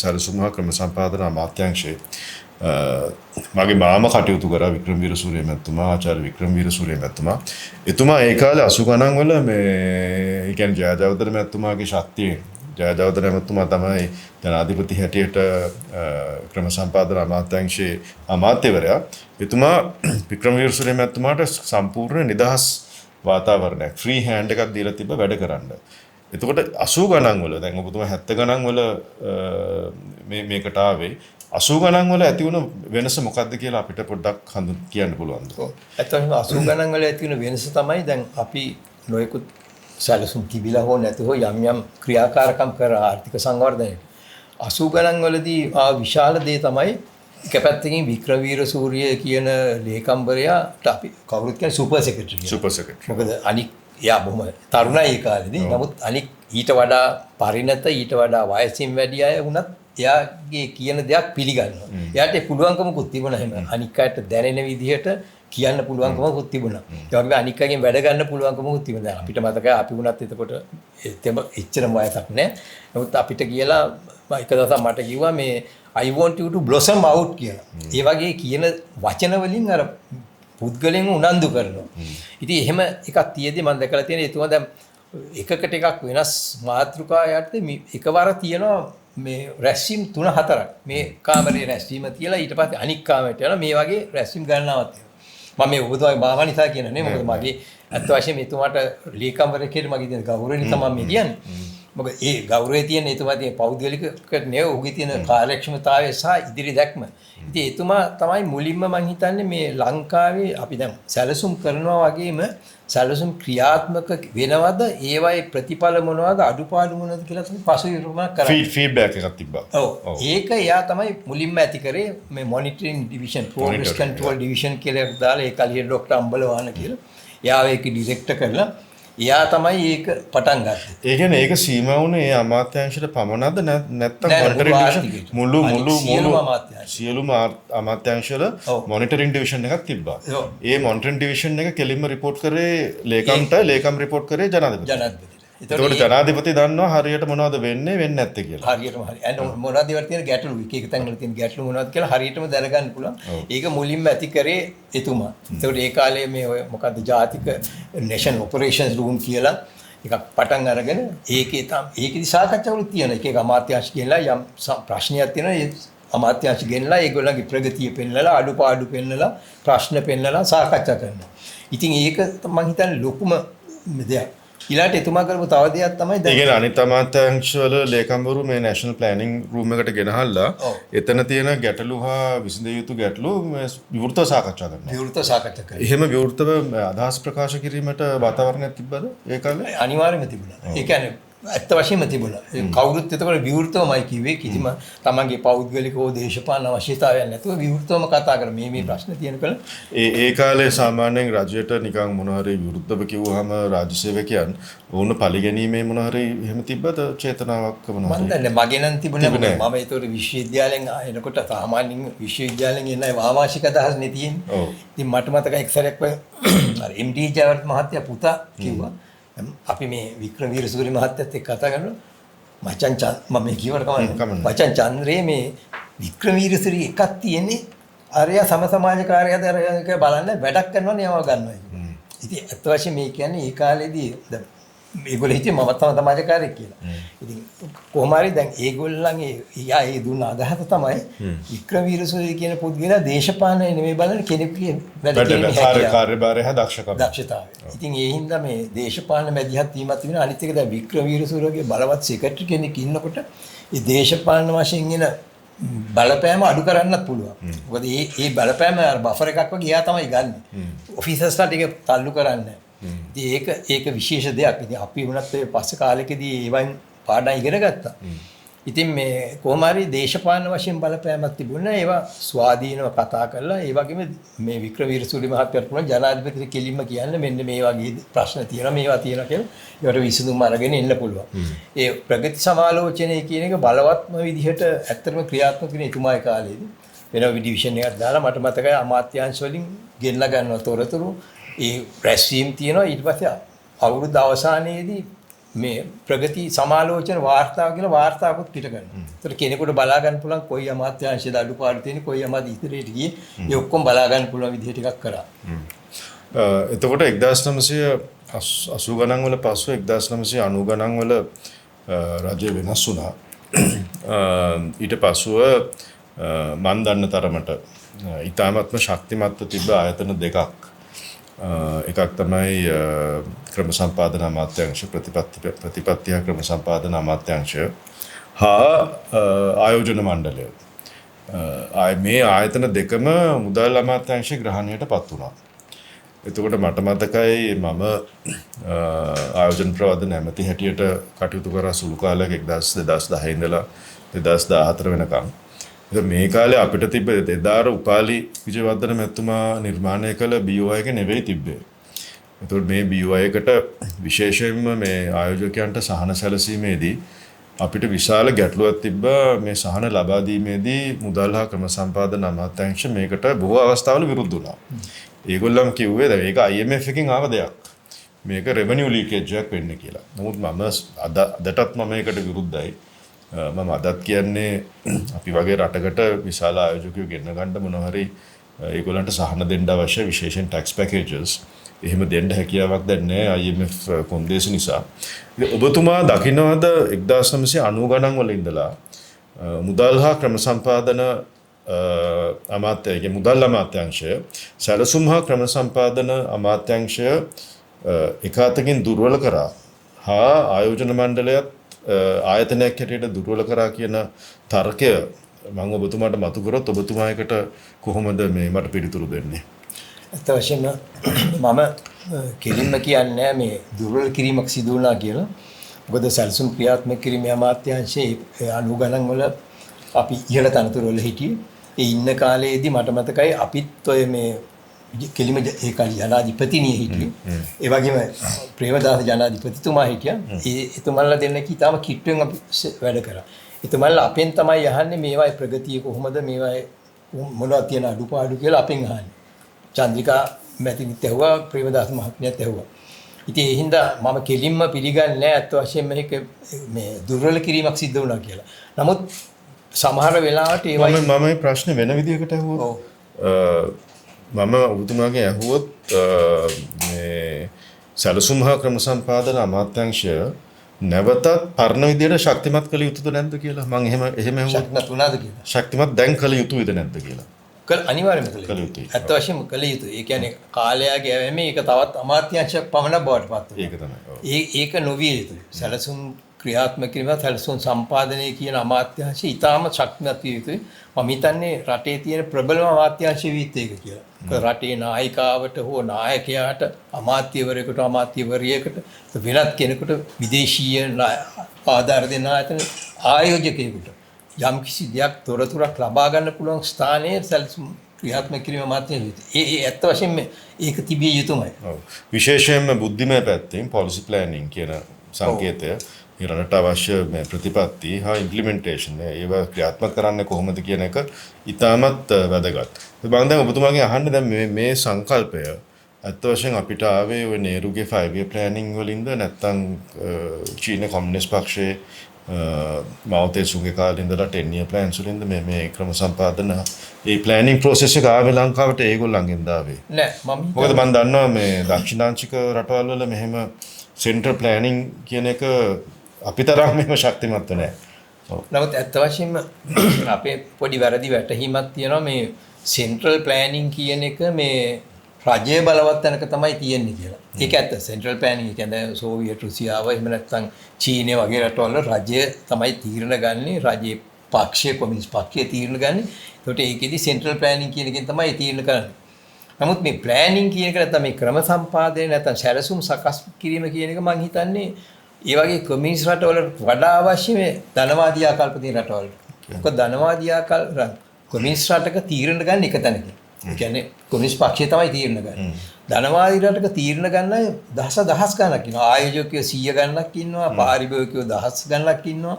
සැලසුම් හා ක්‍රම සම්පාදන අමාත්‍යාංශයේ මගේ මාම කටයුතු කරා වික්‍රම වීරසූරිය මැතිතුමා ආචාර්ය වික්‍රම වීරසූරිය මැතිතුමා. එතුමා ඒ කාලේ 80 ගණන් වල මේ ඒ කියන්නේ ජයජාතන මැතිතුමාගේ ශක්තියෙන් ජයජාතන මැතිතුමා තමයි ජනාධිපති හැටියට ක්‍රම සම්පාදන අමාත්‍යාංශයේ අමාත්‍යවරයා. එතුමා වික්‍රම වීරසූරිය මැතිතුමාට සම්පූර්ණ නිදහස් වාතාවරණයක් ෆ්‍රී හෑන්ඩ් එකක් දීලා තිබ්බ වැඩ කරන්න. එතකොට 80 ගණන් වල දැන් ඔබතුමා 70 ගණන් වල මේකට ආවේ 80 ගණන් වල ඇති වුණ වෙනස මොකක්ද කියලා අපිට පොඩ්ඩක් කියන්න පුළුවන්ද? ඔව්. ඇත්තටම 80 ගණන් වල ඇති වුණ වෙනස තමයි දැන් අපි නොයෙකුත් සැලසුම් තිබිලා හෝ නැතුව යම් ක්‍රියාකාරකම් කර ආර්ථික සංවර්ධනයට 80 ගණන් වලදී විශාල දේ තමයි එක පැත්තකින් වික්‍රම වීරසූරිය කියන ලේකම්වරයාට අපි කවුරුත් කියන්නේ සුපර් සෙක්‍රටරි. මොකද අනික් එයා බොහොම තරුණයි ඒ කාලේදී. නමුත් අනික් ඊට වඩා පරිණත ඊට වඩා වයසින් වැඩි අය වුණත් එයාගේ කියන දෙයක් පිළිගන්නවා. එයාට පුළුවන්කමකුත් තිබුණා එහෙම. අනික් අයට දැනෙන විදිහට කියන්න පුළුවන්කමකුත් තිබුණා. ඒ වගේම අනික් අයගෙන් වැඩ ගන්න පුළුවන්කමකුත් තිබුණා. අපිට මතකයි අපි වුණත් එතකොට එච්චර වයසක් නැහැ. නමුත් අපිට කියලා එක දවසක් මට කිව්වා මේ I want you to blossom out කියලා. ඒ වගේ කියන වචන වලින් අර පුද්ගලයන් උනන්දු කරනවා. ඉතින් එහෙම එකක් තියේදී මම දැකලා තියෙන එතුමා දැන් එකකට එකක් වෙනස් මාතෘකා යටතේ එකවර තියෙනවා මේ රැස්වීම් 3-4ක්. මේ කාමරේ රැස්වීම තියලා ඊට පස්සේ අනික් කාමරයට යනවා මේ වගේ රැස්වීම් ගණනාවක් තියෙනවා. මම මේ ඔබතුමාගේ මාව නිසා කියන්නේ මොකද මගේ අත් වශයෙන් එතුමාට ලේකම්වරයෙක්ට මගේ තියෙන ගෞරවය නිසා මම මේ කියන්නේ. මොකද ඒ ගෞරවය තියෙන එතුමා තියෙන පෞද්ගලික නෙවෙයි ඔහුගේ තියෙන කාර්යක්ෂමතාවය සහ ඉදිරි දැක්ම. ඉතින් එතුමා තමයි මුලින්ම මම හිතන්නේ මේ ලංකාවේ අපි දැන් සැලසුම් කරනවා වගේම සැලසුම් ක්‍රියාත්මක වෙනවද ඒවයි ප්‍රතිඵල මොනවද අඩුපාඩු මොනවද කියලා තමයි පසුවිරුමක් කරන්නේ. ෆීඩ්බැක් එකක් තිබ්බා. ඔව්. ඒක එයා තමයි මුලින්ම ඇති කරේ මේ monitoring division progress control division කියලා එකක් දාලා ඒ කලිය ડોක්ටර් අම්බලවාන කියලා. එයා ඒක ඩිරෙක්ටර් කරලා එයා තමයි ඒක පටන් ගත්තේ. ඒ කියන්නේ ඒක සීමා වුණේ ඒ අමාත්‍යාංශයට පමණද නැත්නම් මොනිටරින් ඩිවිෂන් මුළු සියලුම අමාත්‍යාංශවල මොනිටරින් ඩිවිෂන් එකක් තිබ්බා. ඒ මොනිටරින් ඩිවිෂන් එක කෙලින්ම රිපෝට් කරේ ලේකම්ට ලේකම් රිපෝට් කරේ ජනාධිපතිට. ඒතකොට ජනාධිපති දන්නවා හරියට මොනවද වෙන්නේ නැත්තේ කියලා. හරියටම හරි. අන්න මොනවද ඒවට තියෙන ගැටලු එක තැන් වල තියෙන ගැටලු මොනවද කියලා හරියටම දැනගන්න පුළුවන්. ඒක මුලින්ම ඇති කරේ එතුමා. ඒතකොට ඒ කාලේ මේ ඔය මොකද්ද ජාතික නේෂන් ඔපරේෂන්ස් රූම් කියලා එකක් පටන් අරගෙන ඒකෙදි සාකච්ඡාවලුත් තියෙන එක අමාත්‍යාංශ ගෙනලා යම් ප්‍රශ්නයක් තියෙනවා ඒ අමාත්‍යාංශ ගෙනලා ඒගොල්ලන්ගේ ප්‍රගතිය පෙන්නලා අඩුපාඩු පෙන්නලා ප්‍රශ්න පෙන්නලා සාකච්ඡා කරනවා. ඉතින් ඒක මම හිතන්නේ ලොකුම දෙයක්. ඊළාට එතුමා කරපු තව දෙයක් තමයි දැන්. ඒ කියන්නේ අනිත් අමාත්‍යාංශවල ලේකම්වරු මේ නැෂනල් ප්ලෑනින් රූම් එකට ගෙනහල්ලා එතන තියෙන ගැටලු හා විසඳිය යුතු ගැටලු විවෘතව සාකච්ඡා කරනවා. විවෘතව සාකච්ඡා කරනවා. එහෙම විවෘතව අදහස් ප්‍රකාශ කිරීමට වාතාවරණයක් තිබ්බද ඒ කාලේ? අනිවාර්යයෙන්ම තිබුණා. ඒ කියන්නේ ඇත්ත වශයෙන්ම තිබුණා. කවුරුත් එතකොට විවෘතවමයි කිව්වේ කිසිම තමන්ගේ පෞද්ගලික හෝ දේශපාලන අවශ්‍යතාවයක් නැතුව විවෘතවම කතා කර මේ ප්‍රශ්න තියෙන කල ඒ කාලේ සාමාන්‍යයෙන් රජයට නිකන් මොන හරි විරුද්ධව කිව්වහම රාජ්‍ය සේවකයන් වුණ පරිගැනීමේ මොන හරි එහෙම තිබ්බද චේතනාවක් මොනවද? මම දන්නේ මගේ නම් තිබුණේ මම ඒතකොට විශ්වවිද්‍යාලෙන් එනකොට සාමාන්‍යයෙන් විශ්වවිද්‍යාලෙන් එන වාමාංශික අදහස් නේ තියෙන්නේ. ඉතින් මට මතකයි එක් සැරයක් අර එම්.ඩී. ජයවර්ධන මහත්තයා පුතා කිව්වා අපි මේ වික්‍රම වීරසූරිය මහත්තයත් එක්ක කතා කරනවා මචං මම මේ කියවට කමන්නේ මචං චන්ද්‍රේ මේ වික්‍රම වීරසූරිය එකක් තියෙන්නේ අරයා සම සමාජ කාර්යයද අරයා බලන්න වැඩක් කරනවනේ යව ගන්නවා ඉතින් අත් වශයෙන් මේ කියන්නේ ඒ කාලේදී මේගොල්ලෝ හිතේ මම තමයි සමාජකාරයෙක් කියලා. ඉතින් කොහොම හරි දැන් ඒගොල්ලන්ගේ ඒ දුන්න අදහස තමයි වික්‍රම වීරසූරිය කියන පුද්ගලයා දේශපාලනය නෙමෙයි බලන්නේ කෙනෙකුගේ වැඩ කිරීමේ හැකියාව. කාර්යභාරය හා දක්ෂතාවය. ඉතින් ඒ හින්දා මේ දේශපාලන මැදිහත් වීමත් වෙන අනිත් එක දැන් වික්‍රම වීරසූරියගේ බලවත් සෙක්‍රටරි කෙනෙක් ඉන්නකොට ඒ දේශපාලන වශයෙන් එන බලපෑම අඩු කරන්නත් පුළුවන්. මොකද මේ බලපෑම බෆර් එකක් වගේ එයා තමයි ගන්න. ඔෆිසර්ස්ලා ටික තල්ලු කරන්නේ. ඉතින් ඒක විශේෂ දෙයක්. ඉතින් අපි වුණත් ඒ පස්සේ කාලෙකදී ඒවෙන් පාඩම් ඉගෙන ගත්තා. ඉතින් මේ කොහොම හරි දේශපාලන වශයෙන් බලපෑමක් තිබුණා. ඒවා ස්වාධීනව කතා කරලා ඒ වගේම මේ වික්‍රම වීරසූරිය මහත්තයාට පුළුවන් ජනාධිපතිට කෙලින්ම කියන්න මෙන්න මේ වගේ ප්‍රශ්න තියෙනවා මේවා තියෙනවා කියලා. ඒවට විසඳුම් අරගෙන එන්න පුළුවන්. ඒ ප්‍රගති සමාලෝචනය කියන එක බලවත්ම විදිහට ඇත්තටම ක්‍රියාත්මක වෙන එතුමාගේ කාලේදී වෙන ඩිවිෂන් එකක් දාලා මට මතකයි අමාත්‍යාංශ වලින් ගෙන්නලා ගන්නවා තොරතුරු. ඒ රැස්වීම් තියෙනවා ඊට පස්සේ අවුරුදු අවසානයේදී මේ ප්‍රගති සමාලෝචන වාර්තාව කියලා වාර්තාවකුත් පිට කරනවා. ඒතර කෙනෙකුට බලා ගන්න පුළුවන් කොයි අමාත්‍යාංශයද අඩුපාඩු තියෙන්නේ කොයි අමාත්‍ය ඉදිරියට ගියේ ඒ ඔක්කොම බලා ගන්න පුළුවන් විදිහට එකක් කරා. එතකොට 1980 ගණන් වල පසු 1990 ගණන් වල රජය වෙනස් වුණා. ඊට පසුව මන් දන්න තරමට ඊටාත්ම ශක්තිමත්ව තිබ්බ ආයතන දෙකක්. එකක් තමයි ක්‍රම සම්පාදන අමාත්‍යාංශ ප්‍රතිපත්තිය ක්‍රම සම්පාදන අමාත්‍යාංශය හා ආයෝජන මණ්ඩලය. මේ ආයතන දෙකම මුදල් අමාත්‍යාංශයේ ග්‍රහණයටපත් වුණා. එතකොට මට මතකයි මම ආයෝජන ප්‍රවර්ධන ඇමති හැටියට කටයුතු කරා සුළු කාලයක් 2010 ඉඳලා 2014 වෙනකම්. මේ කාලේ අපිට තිබ්බ එදාර උපාලි විජයවර්ධන මැතිතුමා නිර්මාණය කළ BOI එක නෙවෙයි තිබ්බේ. එතකොට මේ BOI එකට විශේෂයෙන්ම මේ ආයෝජකයන්ට සහන සැලසීමේදී අපිට විශාල ගැටලුවක් තිබ්බා. මේ සහන ලබා දීමේදී මුදල් හා ක්‍රම සම්පාදන අමාත්‍යාංශ මේකට බොහෝ අවස්ථාවල විරුද්ධ වුණා. ඒගොල්ලන් කිව්වේ දැන් ඒක IMF එකකින් ආව දෙයක්. මේක රෙවෙනියු ලීකේජ් එකක් වෙන්නේ කියලා. නමුත් මම අදටත් මම ඒකට විරුද්ධයි. මම අදත් කියන්නේ අපි වගේ රටකට විශාල ආයෝජකයෝ ගෙන්න ගන්න මොන හරි ඒගොල්ලන්ට සහන දෙන්න අවශ්‍ය විශේෂයෙන් ටැක්ස් පැකේජස් එහෙම දෙන්න හැකියාවක් දැන් නැහැ IMF කොන්දේසි නිසා. ඉතින් ඔබතුමා දකින්නවද 1990 ගණන් වල ඉඳලා මුදල් හා ක්‍රම සම්පාදන අමාත්‍යයේ මුදල් අමාත්‍යාංශය සැලසුම් හා ක්‍රම සම්පාදන අමාත්‍යාංශය එකාතකින් දුර්වල කරා හා ආයෝජන මණ්ඩලයත් ආයතනයක් හැටියට දුර්වල කරා කියන තර්කය මම ඔබතුමාට මතු කරොත් ඔබතුමා එකට කොහොමද මේ මට පිළිතුරු දෙන්නේ? ඇත්ත වශයෙන්ම මම කෙලින්ම කියන්නේ මේ දුර්වල කිරීමක් සිදු වුණා කියලා. මොකද සැලසුම් ක්‍රියාත්මක කිරීමේ අමාත්‍යාංශයේ 90 ගණන් වල අපි ඉහළ තනතුරු වල හිටියේ. ඒ ඉන්න කාලේදී මට මතකයි අපිත් ඔය මේ කෙලිම ඒ කාලේ ජනාධිපතිනිය හිටියේ. ඒ වගේම ප්‍රේමදාස ජනාධිපතිතුමා හිටියා. එතුමන්ලා දෙන්න කීතාම කිට්ටුවෙන් අපි වැඩ කරා. එතුමන්ලා අපෙන් තමයි අහන්නේ මේවායේ ප්‍රගතිය කොහොමද මේවායේ මොනවද තියෙන අඩුපාඩු කියලා අපෙන් අහන්නේ. චන්ද්‍රිකා මැතිනිත් ඇහුවා ප්‍රේමදාස මහත්මියත් ඇහුවා. ඉතින් ඒ හින්දා මම කෙලින්ම පිළිගන්නේ නැහැ අත් වශයෙන් මේක මේ දුර්වල කිරීමක් සිද්ධ වුණා කියලා. නමුත් සමහර වෙලාවට ඒ වගේ මම මේ ප්‍රශ්නේ වෙන විදිහකට අහුවා. මම ඔබතුමාගෙන් ඇහුවොත් මේ සැලසුම් හා ක්‍රම සම්පාදන අමාත්‍යාංශය නැවතත් පරණ විදියට ශක්තිමත් කළ යුතුද නැද්ද කියලා. මම එහෙම ඇහුවා. ශක්තිමත් වුණාද කියලා. ශක්තිමත් දැන් කළ යුතුද නැද්ද කියලා. අනිවාර්යයෙන්ම කළ යුතුයි. ඇත්ත වශයෙන්ම කළ යුතුයි. ඒ කියන්නේ කාලයාගේ ඇවැමේ ඒක තවත් අමාත්‍යාංශයක් පමණක් බවට පත් වෙනවා. ඒක තමයි. ඒක නොවිය යුතුයි. සැලසුම් ක්‍රියාත්මක කිරීම සැලසුම් සම්පාදනය කියන අමාත්‍යාංශය ඊටාම ශක්තිමත් විය යුතුයි. මම හිතන්නේ රටේ තියෙන ප්‍රබලම අමාත්‍යාංශය විත් ඒක කියලා. රටේ නායිකාවට හෝ නායකයාට අමාත්‍යවරයෙකුට අමාත්‍යවරියකට වෙනත් කෙනෙකුට විදේශීය ආධාර දෙන ආයතන ආයෝජකයෙකුට යම් කිසි දෙයක් තොරතුරක් ලබා ගන්න පුළුවන් ස්ථානයේ සැලසුම් ක්‍රියාත්මක කිරීම අමාත්‍යාංශය. ඒ ඇත්ත වශයෙන්ම ඒක තිබිය යුතුමයි. විශේෂයෙන්ම බුද්ධිමය පැත්තෙන් policy planning කියන සංකේතය රටට අවශ්‍ය ප්‍රතිපත්ති හා ඉම්ප්ලිමෙන්ටේෂන් ඒවා ක්‍රියාත්මක කරන්න කොහොමද කියන එක ඉතාමත් වැදගත්. මම දැන් ඔබතුමාගෙන් අහන්න දැන් මේ සංකල්පය ඇත්ත වශයෙන් අපිට ආවේ ඔය නේරුගේ 5 year planning වලින්ද නැත්නම් චීන කොමියුනිස්ට් පක්ෂයේ මවතේ සුන්ගේ කාලේ ඉඳලා 10 year plans වලින්ද මේ ක්‍රම සම්පාදන ඒ ප්ලෑනින් ප්‍රොසෙස් එක ආවේ ලංකාවට ඒගොල්ලන්ගෙන් දාවේ. නෑ මම මොකද මම දන්නවා මේ දක්ෂිණාංශික රටවල් වල මෙහෙම සෙන්ටර් ප්ලෑනින් කියන එක අපි තරම් මෙහෙම ශක්තිමත් නැහැ. නමුත් ඇත්ත වශයෙන්ම අපේ පොඩි වැරදි වැටහීමක් තියෙනවා මේ සෙන්ට්‍රල් ප්ලෑනින් කියන එක මේ රජයේ බලවත් තැනක තමයි තියෙන්නේ කියලා. ඒක ඇත්ත. සෙන්ට්‍රල් ප්ලෑනින් කියන්නේ සෝවියට් රුසියාව එහෙම නැත්නම් චීනය වගේ රටවල රජය තමයි තීරණ ගන්නේ. රජයේ පක්ෂය කොමියුනිස්ට් පක්ෂය තීරණ ගන්නේ. ඒකට ඒකෙදි සෙන්ට්‍රල් ප්ලෑනින් කියන එකෙන් තමයි තීරණ කරන්නේ. නමුත් මේ ප්ලෑනින් කියන එක නැත්නම් මේ ක්‍රම සම්පාදනය නැත්නම් සැලසුම් සකස් කිරීම කියන එක මම හිතන්නේ ඒ වගේ කොමියුනිස්ට් රටවල වඩා අවශ්‍ය මේ ධනවාදී ආකල්ප තියෙන රටවල. මොකද ධනවාදී ආකල්ප කොමියුනිස්ට් රටක තීරණ ගන්න එක තැනකින්. ඒ කියන්නේ කොමියුනිස්ට් පක්ෂය තමයි තීරණ ගන්නේ. ධනවාදී රටක තීරණ ගන්න අය දහස් ගණනක් ඉන්නවා. ආයෝජකයෝ 100 ගණනක් ඉන්නවා. පාරිභෝගිකයෝ දහස් ගණනක් ඉන්නවා.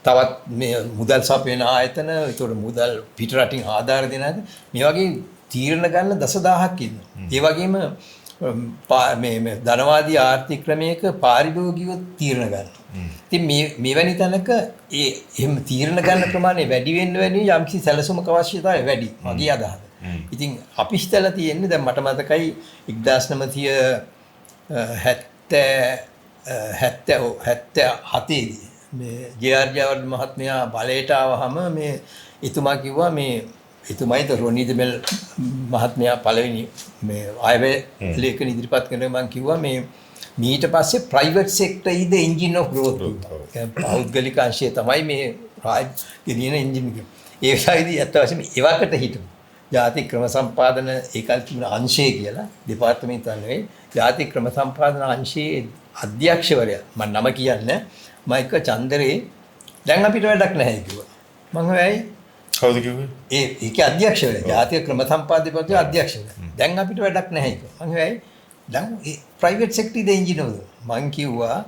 තවත් මේ මුදල් සපයන ආයතන, ඒතකොට මුදල් පිට රටින් ආධාර දෙන අය මේ වගේ තීරණ ගන්න දසදහක් ඉන්නවා. ඒ වගේම මේ ධනවාදී ආර්ථික ක්‍රමයක පාරිභෝගිකයෝ තීරණ ගන්නවා. ඉතින් මෙවැනි තැනක එහෙම තීරණ ගන්න ප්‍රමාණය වැඩි වෙන්න යම්කිසි සැලසුමක අවශ්‍යතාවය වැඩි. මගේ අදහස. ඉතින් අපි හිතලා තියෙන්නේ දැන් මට මතකයි 1977 දී මේ ජේ.ආර්. ජයවර්ධන මහත්මයා බලයට ආවහම මේ එතුමා කිව්වා මේ එතුමයිද රොනීඩ් මෙල් මහත්මයා පළවෙනි මේ ආයවැය ලේඛන ඉදිරිපත් කරන මම කිව්වා මේ ඊට පස්සේ private sector is the engine of growth. පෞද්ගලික අංශය තමයි මේ රාජ්‍ය ගෙනියන එන්ජින් එක. ඒ වෙලාවේදී අත් වශයෙන්ම එවකට හිටපු ජාතික ක්‍රම සම්පාදන ඒකල් තිබුණ අංශය කියලා දෙපාර්තමේන්තුව නෙවෙයි ජාතික ක්‍රම සම්පාදන අංශයේ අධ්‍යක්ෂවරයා මම නම කියන්නේ මයික චන්දරේ දැන් අපිට වැඩක් නැහැ කිව්වා. මම වෙයි කවුද කිව්වේ? ඒකේ අධ්‍යක්ෂවරයා ජාතික ක්‍රම සම්පාදන දෙපාර්තමේන්තුවේ අධ්‍යක්ෂවරයා. දැන් අපිට වැඩක් නැහැ කිව්වා. මම වෙයි දැන් ප්‍රයිවට් සෙක්ටර් ද එන්ජින් ඔව් මම කිව්වා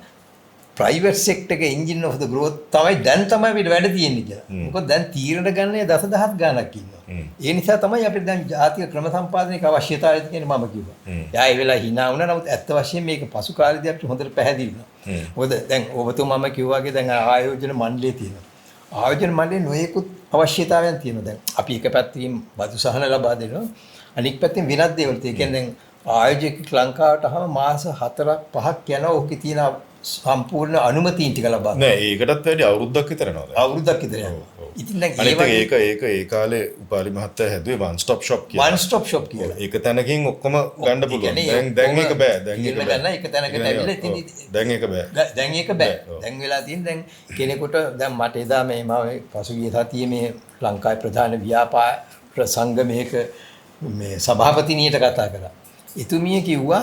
ප්‍රයිවට් සෙක්ටර් එක එන්ජින් ඔෆ් ද ග්‍රෝත් තමයි දැන් තමයි අපිට වැඩ තියෙන්නේ කියලා. මොකද දැන් තීරණ ගන්නේ දසදහස් ගණනක් ඉන්නවා. ඒ නිසා තමයි අපිට දැන් ජාතික ක්‍රම සම්පාදනයක අවශ්‍යතාවය තියෙන්නේ මම කිව්වා. යා ඒ වෙලාව hina වුණා නමුත් ඇත්ත වශයෙන්ම මේක පසු කාලේදී අපිට හොඳට පැහැදිලි වුණා. මොකද දැන් ඔබතුමාම කිව්වාගේ දැන් ආයෝජන මණ්ඩලය තියෙනවා. ආයෝජන මණ්ඩලයේ නොයෙකුත් අවශ්‍යතාවයන් තියෙනවා. දැන් අපි එක පැත්තකින් බදු සහන ලබා දෙනවා. අනිත් පැත්තෙන් වෙනත් දේවල් තියෙනවා. ඒ කියන්නේ දැන් ආයෝජක ලංකාවට හම මාස 4-5ක් යනවා ඔකේ තියෙන සම්පූර්ණ අනුමැතින් ටික ලබා ගන්න. නෑ ඒකටත් වැඩි අවුරුද්දක් විතර යනවා දැන්. අවුරුද්දක් විතර යනවා. ඉතින් දැන් ඒක ඒ කාලේ උපාලි මහත්තයා හැදුවේ one stop shop කියලා. one stop shop කියලා. ඒක තැනකින් ඔක්කොම ගන්න පුළුවන්. දැන් ඒක බෑ. දැන් ඒක ගන්න එක තැනකට ඇවිල්ලා ඉතින් දැන් ඒක බෑ. දැන් ඒක බෑ. දැන් වෙලා තියෙන දැන් කෙනෙකුට දැන් මට එදා මේ මම පසුගිය සතියේ මේ ලංකාවේ ප්‍රධාන ව්‍යාපාර සංගමයක මේ සභාපතිනියට කතා කළා. එතුමිය කිව්වා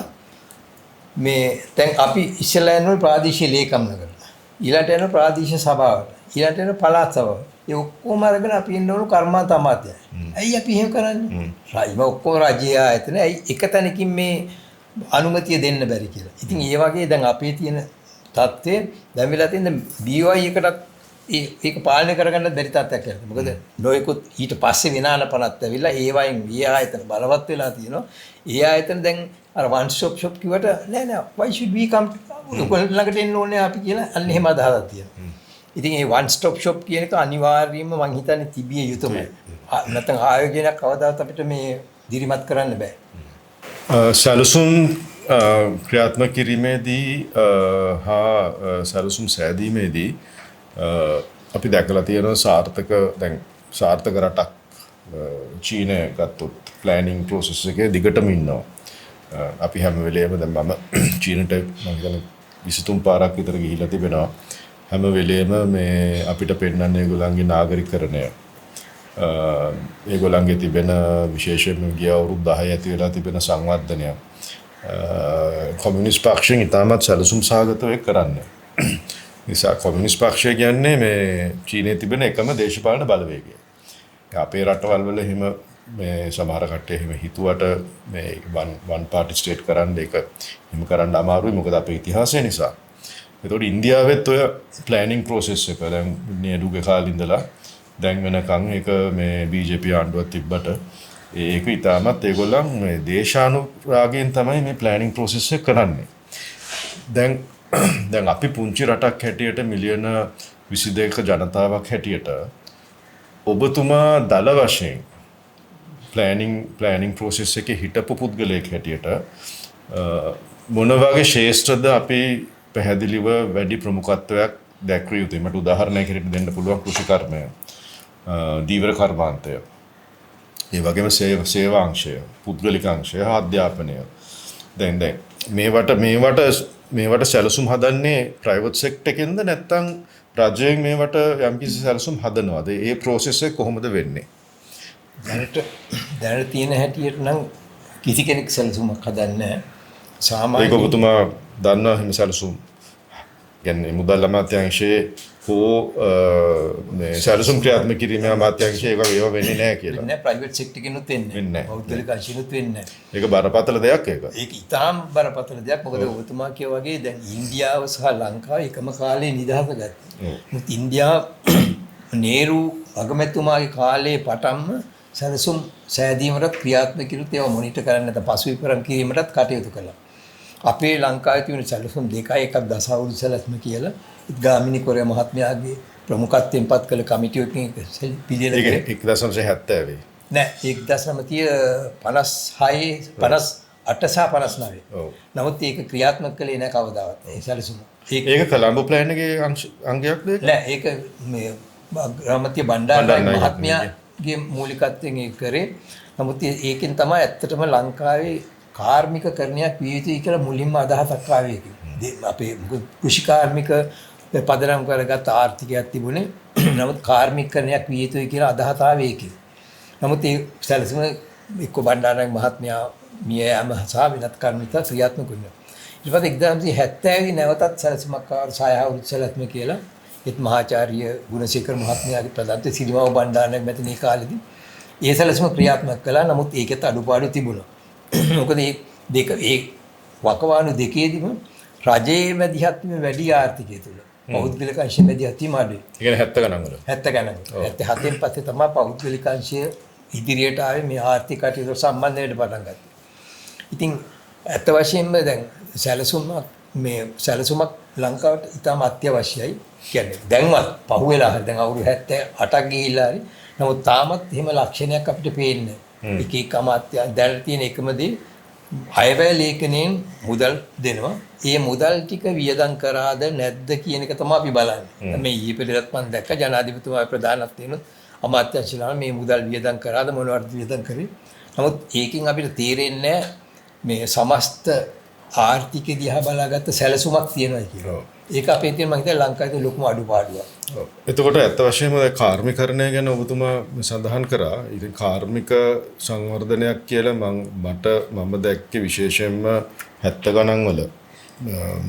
මේ දැන් අපි ඉස්සෙල්ලා යනවා ප්‍රාදේශීය ලේකම් නගරට. ඊළඟට යනවා ප්‍රාදේශීය සභාවට. ඊළඟට යනවා පළාත් සභාවට. ඒ ඔක්කොම අරගෙන අපි එන්න ඕන කර්මාන්ත අමාත්‍යය. ඇයි අපි එහෙම කරන්නේ? රාජ්‍ය ඔක්කොම රාජ්‍ය ආයතන ඇයි එක තැනකින් මේ අනුමැතිය දෙන්න බැරි කියලා. ඉතින් ඒ වගේ දැන් අපේ තියෙන තත්ත්වය දැන් වෙලා තියෙන BOI එකටත් ඒක පාලනය කරගන්න බැරි තත්ත්වයක් කියලා. මොකද නොයෙකුත් ඊට පස්සේ විනාන පනත් ඇවිල්ලා ඒ වයින් ඒ ආයතන බලවත් වෙලා තියෙනවා. ඒ ආයතන දැන් අර one stop shop කිව්වට නෑ why should we come ළඟට එන්න ඕනේ අපි කියලා අන්න එහෙම අදහසක් තියෙනවා. ඉතින් මේ one stop shop කියන එක අනිවාර්යයෙන්ම මං හිතන්නේ තිබිය යුතුමයි. නැත්නම් ආයෝජනයක් කවදාවත් අපිට මේ දිරිමත් කරන්න බෑ. සැලසුම් ක්‍රියාත්මක කිරීමේදී හා සැලසුම් සෑදීමේදී අපි දැකලා තියෙනවා සාර්ථක රටක් චීනය ගත්තොත් ප්ලෑනින් ප්‍රොසෙස් එකේ දිගටම ඉන්නවා. අපි හැම වෙලේම දැන් මම චීනට මම හිතන්නේ 23 පාරක් විතර ගිහිල්ලා තිබෙනවා. හැම වෙලේම මේ අපිට පෙන්වන්නේ ඒගොල්ලන්ගේ නාගරිකකරණය. ඒගොල්ලන්ගේ තිබෙන විශේෂයෙන්ම ගිය අවුරුදු 10 ඇති වෙලා තිබෙන සංවර්ධනය. කොමියුනිස්ට් පක්ෂයෙන් ඉතාමත් සැලසුම් සහගතව ඒක කරන්නේ. නිසා කොමියුනිස්ට් පක්ෂය කියන්නේ මේ චීනයේ තිබෙන එකම දේශපාලන බලවේගය. අපේ රටවල් වල එහෙම මේ සමහර කට්ටිය එහෙම හිතුවට මේ one party state කරන්න ඒක එහෙම කරන්න අමාරුයි මොකද අපේ ඉතිහාසය නිසා. ඒතකොට ඉන්දියාවෙත් ඔය ප්ලෑනින් ප්‍රොසෙස් එක දැන් නේරුගේ කාලේ ඉඳලා දැන් වෙනකන් ඒක මේ BJP ආණ්ඩුවක් තිබ්බට ඒක ඉතාමත් ඒගොල්ලන් මේ දේශානුරාගයෙන් තමයි මේ ප්ලෑනින් ප්‍රොසෙස් එක කරන්නේ. දැන් අපි පුංචි රටක් හැටියට මිලියන 22ක ජනතාවක් හැටියට ඔබතුමා දල වශයෙන් ප්ලෑනිං ප්‍රොසෙස් එකේ හිටපු පුද්ගලයෙක් හැටියට මොන වගේ ශේෂ්ත්‍රද අපි පැහැදිලිව වැඩි ප්‍රමුඛත්වයක් දැක්විය යුතුයි? මට උදාහරණයක් හැටියට දෙන්න පුළුවන් කෘෂිකර්මය, දීවර කර්මාන්තය, ඒ වගේම සේවාංශය, පුද්ගලික අංශය, අධ්‍යාපනය. දැන් මේවට සැලසුම් හදන්නේ ප්‍රයිවට් සෙක්ටර් එකෙන්ද නැත්නම් රජයෙන් මේවට යම්කිසි සැලසුම් හදනවද? ඒ ප්‍රොසෙස් එක කොහොමද වෙන්නේ? දැනට තියෙන හැටියට නම් කිසි කෙනෙක් සැලසුමක් හදන්නේ නැහැ. සාමාන්‍ය ඒක ඔබතුමා දන්නා හිම සැලසුම් කියන්නේ මුදල් අමාත්‍යාංශයේ හෝ මේ සැලසුම් ක්‍රියාත්මක කිරීමේ අමාත්‍යාංශයේ ඒවා වෙන්නේ නැහැ කියලා. නෑ ප්‍රයිවට් සෙක්ටර් එකෙනුත් වෙන්නේ නැහැ. පෞද්ගලික අංශිනුත් වෙන්නේ නැහැ. ඒක බරපතල දෙයක් ඒක. ඒක ඉතාම බරපතල දෙයක්. මොකද ඔබතුමා කියවා වගේ දැන් ඉන්දියාව සහ ලංකාව එකම කාලේ නිදහස ගත්තා. මුත් ඉන්දියාව නේරු අගමැතිතුමාගේ කාලේ පටන්ම සැලසුම් සෑදීමට ක්‍රියාත්මක කිරුත් ඒවා මොනිටර් කරන්න නැත්නම් පසුවිපරම් කිරීමටත් කටයුතු කළා. අපේ ලංකාවේ තියෙන සැලසුම් දෙකයි, එකක් දසවුරුදු සැලසුම කියලා ගාමිණී කොරේ මහත්මයාගේ ප්‍රමුඛත්වයෙන් පත් කළ කමිටුවකින් පිළියෙල කරේ. 1970 නෑ 1956 58 සහ 59. ඔව්. නමුත් ඒක ක්‍රියාත්මක කළේ නෑ කවදාවත්. ඒ සැලසුම. ඒක කොළඹ ප්ලෑන් එකේ අංගයක්ද ඒක? නෑ ඒක මේ ග්‍රාමත්‍ය බණ්ඩාරනායක මහත්මයාගේ මූලිකත්වයෙන් ඒක කරේ. නමුත් ඒකෙන් තමයි ඇත්තටම ලංකාවේ කාර්මික කරණයක් විය යුතුයි කියලා මුලින්ම අදහසක් ආවේ. අපේ කෘෂි කාර්මික පදනම් කරගත් ආර්ථිකයක් තිබුණේ. නමුත් කාර්මික කරණයක් විය යුතුයි කියලා අදහස ආවේ ඒකේ. නමුත් ඒ සැලසුම එක්ක බණ්ඩාරනායක මහත්මයා මිය යාම සහ වෙනත් කර්මික ක්‍රියාත්මක වුණා. ඊට පස්සේ 1970 නැවතත් සැලසුමක් ආව සායහවුරුදු සැලසුම කියලා ඒත් මහාචාර්ය ගුණසේකර මහත්මයාගේ ප්‍රධානත්වයේ සිරිමාව බණ්ඩාරනායක මැතිණිය කාලෙදී ඒ සැලසුම ක්‍රියාත්මක කළා. නමුත් ඒකෙත් අඩුපාඩු තිබුණා. මොකද ඒ වකවානු දෙකේදීම රජයේ මැදිහත්වීම වැඩි ආර්ථිකය තුළ පෞද්ගලික අංශ මැදිහත්වීම අඩුයි. ඒ කියන්නේ 70 ගණන් වල. 70 ගණන්. 77න් පස්සේ තමයි පෞද්ගලික අංශය ඉදිරියට ආවේ මේ ආර්ථික කටයුතු සම්බන්ධ වෙන්න පටන් ගත්තා. ඉතින් ඇත්ත වශයෙන්ම දැන් සැලසුමක් ලංකාවට ඉතාම අත්‍යවශ්‍යයි. කියන්නේ දැන්වත් පහුවෙලා හරි දැන් අවුරුදු 78ක් ගිහිල්ලා හරි. නමුත් තාමත් එහෙම ලක්ෂණයක් අපිට පේන්නේ නැහැ. එක එක අමාත්‍ය දැන් තියෙන එකම දේ අයවැය ලේඛනයෙන් මුදල් දෙනවා. ඒ මුදල් ටික වියදම් කරාද නැද්ද කියන එක තමයි අපි බලන්නේ. මේ ඊයේ පෙරේදත් මම දැක්ක ජනාධිපතිතුමාගේ ප්‍රධානත්වයෙන් අමාත්‍යංශලා මේ මුදල් වියදම් කරාද මොනවද වියදම් කරේ. නමුත් ඒකෙන් අපිට තේරෙන්නේ මේ සමස්ත ආර්ථික දිහා බලාගත්ත සැලසුමක් තියෙනවා කියලා. ඒක අපේ තියෙන මම හිතන්නේ ලංකාවේ ලොකුම අඩුපාඩුවක්. එතකොට ඇත්ත වශයෙන්ම කාර්මිකරණය ගැන ඔබතුමා සඳහන් කරා. ඉතින් කාර්මික සංවර්ධනයක් කියලා මම දැක්කේ විශේෂයෙන්ම 70 ගණන් වල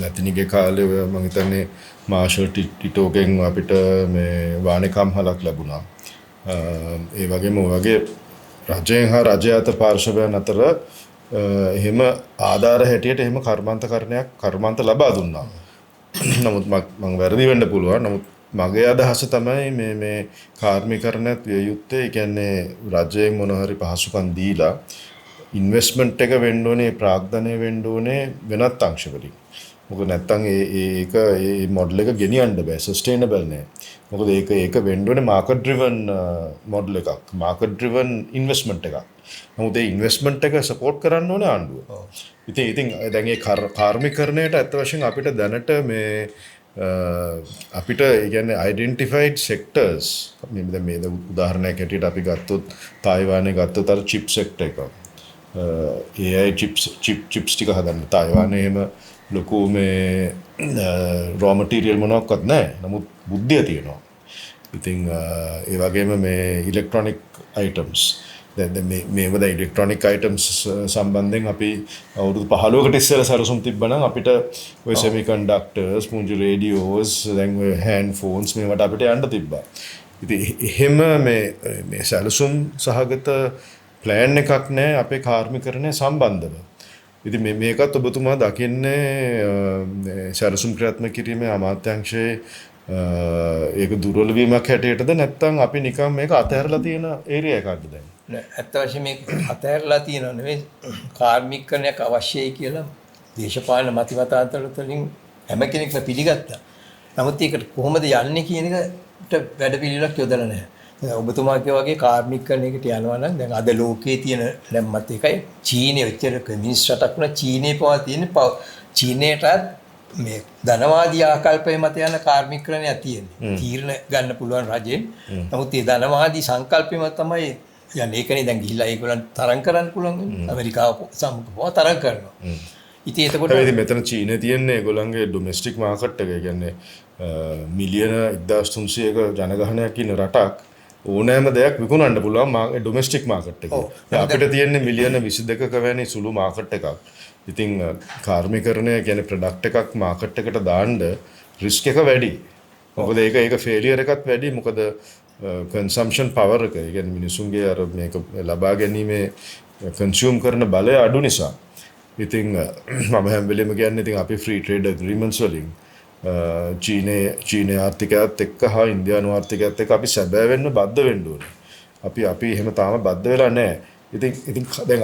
නැතිනිගේ කාලේ මම හිතන්නේ මාෂල් ටිටෝගෙන් අපිට මේ වාණිකම්හලක් ලැබුණා. ඒ වගේම ඔය වගේ රජයෙන් හා රජය අතර පාර්ශවයන් අතර එහෙම ආධාර හැටියට එහෙම කර්මාන්ත ලබා දුන්නා. නමුත් මම වැරදි වෙන්න පුළුවන්. නමුත් මගේ අදහස තමයි මේ කාර්මිකරණයත් විය යුත්තේ. ඒ කියන්නේ රජයෙන් මොන හරි පහසුකම් දීලා ඉන්වෙස්ට්මන්ට් එක වෙන්න ඕනේ, ප්‍රාග්ධනය වෙන්න ඕනේ වෙනත් අංශවලින්. මොකද නැත්තම් ඒ මොඩල් එක ගෙනියන්න බෑ, සස්ටේනබල් නෑ. මොකද ඒක වෙන්න ඕනේ මාකට් ඩ්‍රිවන් මොඩල් එකක්, මාකට් ඩ්‍රිවන් ඉන්වෙස්ට්මන්ට් එකක්. නමුත් ඒ ඉන්වෙස්ට්මන්ට් එක සපෝට් කරන්න ඕනේ ආණ්ඩුව. ඉතින් දැන් ඒ කාර්මිකරණයට අත් වශයෙන් අපිට දැනට මේ අපිට ඒ කියන්නේ අයිඩෙන්ටිෆයිඩ් සෙක්ටර්ස් මේ උදාහරණයක් හැටියට අපි ගත්තොත් තායිවානයේ ගත්තොත් අර චිප් සෙක්ටර් එක. AI චිප්ස් ටික හදන්න තායිවානයේ එහෙම ලොකු මේ රෝ මටීරියල් මොනක්වත් නැහැ. නමුත් බුද්ධිය තියෙනවා. ඉතින් ඒ වගේම මේ ඉලෙක්ට්‍රොනික අයිටම්ස් මේව දැන් ඉලෙක්ට්‍රොනික අයිටම්ස් සම්බන්ධයෙන් අපි අවුරුදු 15කට ඉස්සෙල්ලා සැලසුම් තිබ්බනම් අපිට ඔය සෙමිකන්ඩක්ටර්ස්, පුංචි රේඩියෝස්, දැන් ඔය හෑන්ඩ් ෆෝන්ස් මේවට අපිට යන්න තිබ්බා. ඉතින් එහෙම මේ සැලසුම් සහගත ප්ලෑන් එකක් නැහැ අපේ කාර්මිකරණය සම්බන්ධව. ඉතින් මේකත් ඔබතුමා දකින්නේ සැලසුම් ක්‍රියාත්මක කිරීමේ අමාත්‍යාංශයේ ඒක දුර්වල වීමක් හැටියටද නැත්නම් අපි නිකන් මේක අතහැරලා තියෙන ඒරියා එකක්ද දැන්? නෑ ඇත්ත වශයෙන්ම මේක අතහැරලා තියෙනව නෙවෙයි, කාර්මිකකරණයක් අවශ්‍යයි කියලා දේශපාලන මතිමතාන්තර වලින් හැම කෙනෙක්ම පිළිගත්තා. නමුත් ඒකට කොහොමද යන්නේ කියන එකට වැඩපිළිවෙලක් යොදලා නැහැ. දැන් ඔබතුමා වගේ කාර්මිකකරණයකට යනවා නම් දැන් අද ලෝකයේ තියෙන දැම්මත් එකයි චීනයේ ඔච්චර කමියුනිස්ට් රටක් වුණා චීනයේ පවා තියෙන චීනයටත් මේ ධනවාදී ආකල්පය මත යන කාර්මිකකරණයක් තියෙන්නේ. තීරණ ගන්න පුළුවන් රජෙන්. නමුත් මේ ධනවාදී සංකල්පෙම තමයි යන්නේ. ඒකනේ දැන් ගිහිල්ලා ඒගොල්ලන් තරම් කරන්න පුළුවන්. ඇමරිකාව සමග තරම් කරනවා. ඉතින් එතකොට මෙතන චීනයේ තියෙන්නේ ඒගොල්ලන්ගේ ඩොමෙස්ටික් මාකට් එක. ඒ කියන්නේ මිලියන 1300ක ජනගහනයක් ඉන්න රටක් ඕනෑම දෙයක් විකුණන්න පුළුවන් ඩොමෙස්ටික් මාකට් එකේ. අපිට තියෙන්නේ මිලියන 22ක වැනි සුළු මාකට් එකක්. ඉතින් කාර්මිකකරණය කියන්නේ ප්‍රොඩක්ට් එකක් මාකට් එකට දාන්න රිස්ක් එක වැඩි. මොකද ඒක ෆේලියර් එකත් වැඩි. මොකද කන්සම්ප්ෂන් පවර් එක. ඒ කියන්නේ මිනිසුන්ගේ අර මේක ලබා ගැනීමේ කන්සියුම් කරන බලය අඩු නිසා. ඉතින් මම හැම වෙලෙම කියන්නේ ඉතින් අපි ෆ්‍රී ට්‍රේඩ් ඇග්‍රීමන්ට්ස් වලින් චීනයේ ආර්ථිකයත් එක්ක හා ඉන්දියානු ආර්ථිකයත් එක්ක අපි සැබෑවෙන්න බද්ධ වෙන්න ඕනේ. අපි එහෙම තාම බද්ධ වෙලා නැහැ. ඉතින් දැන්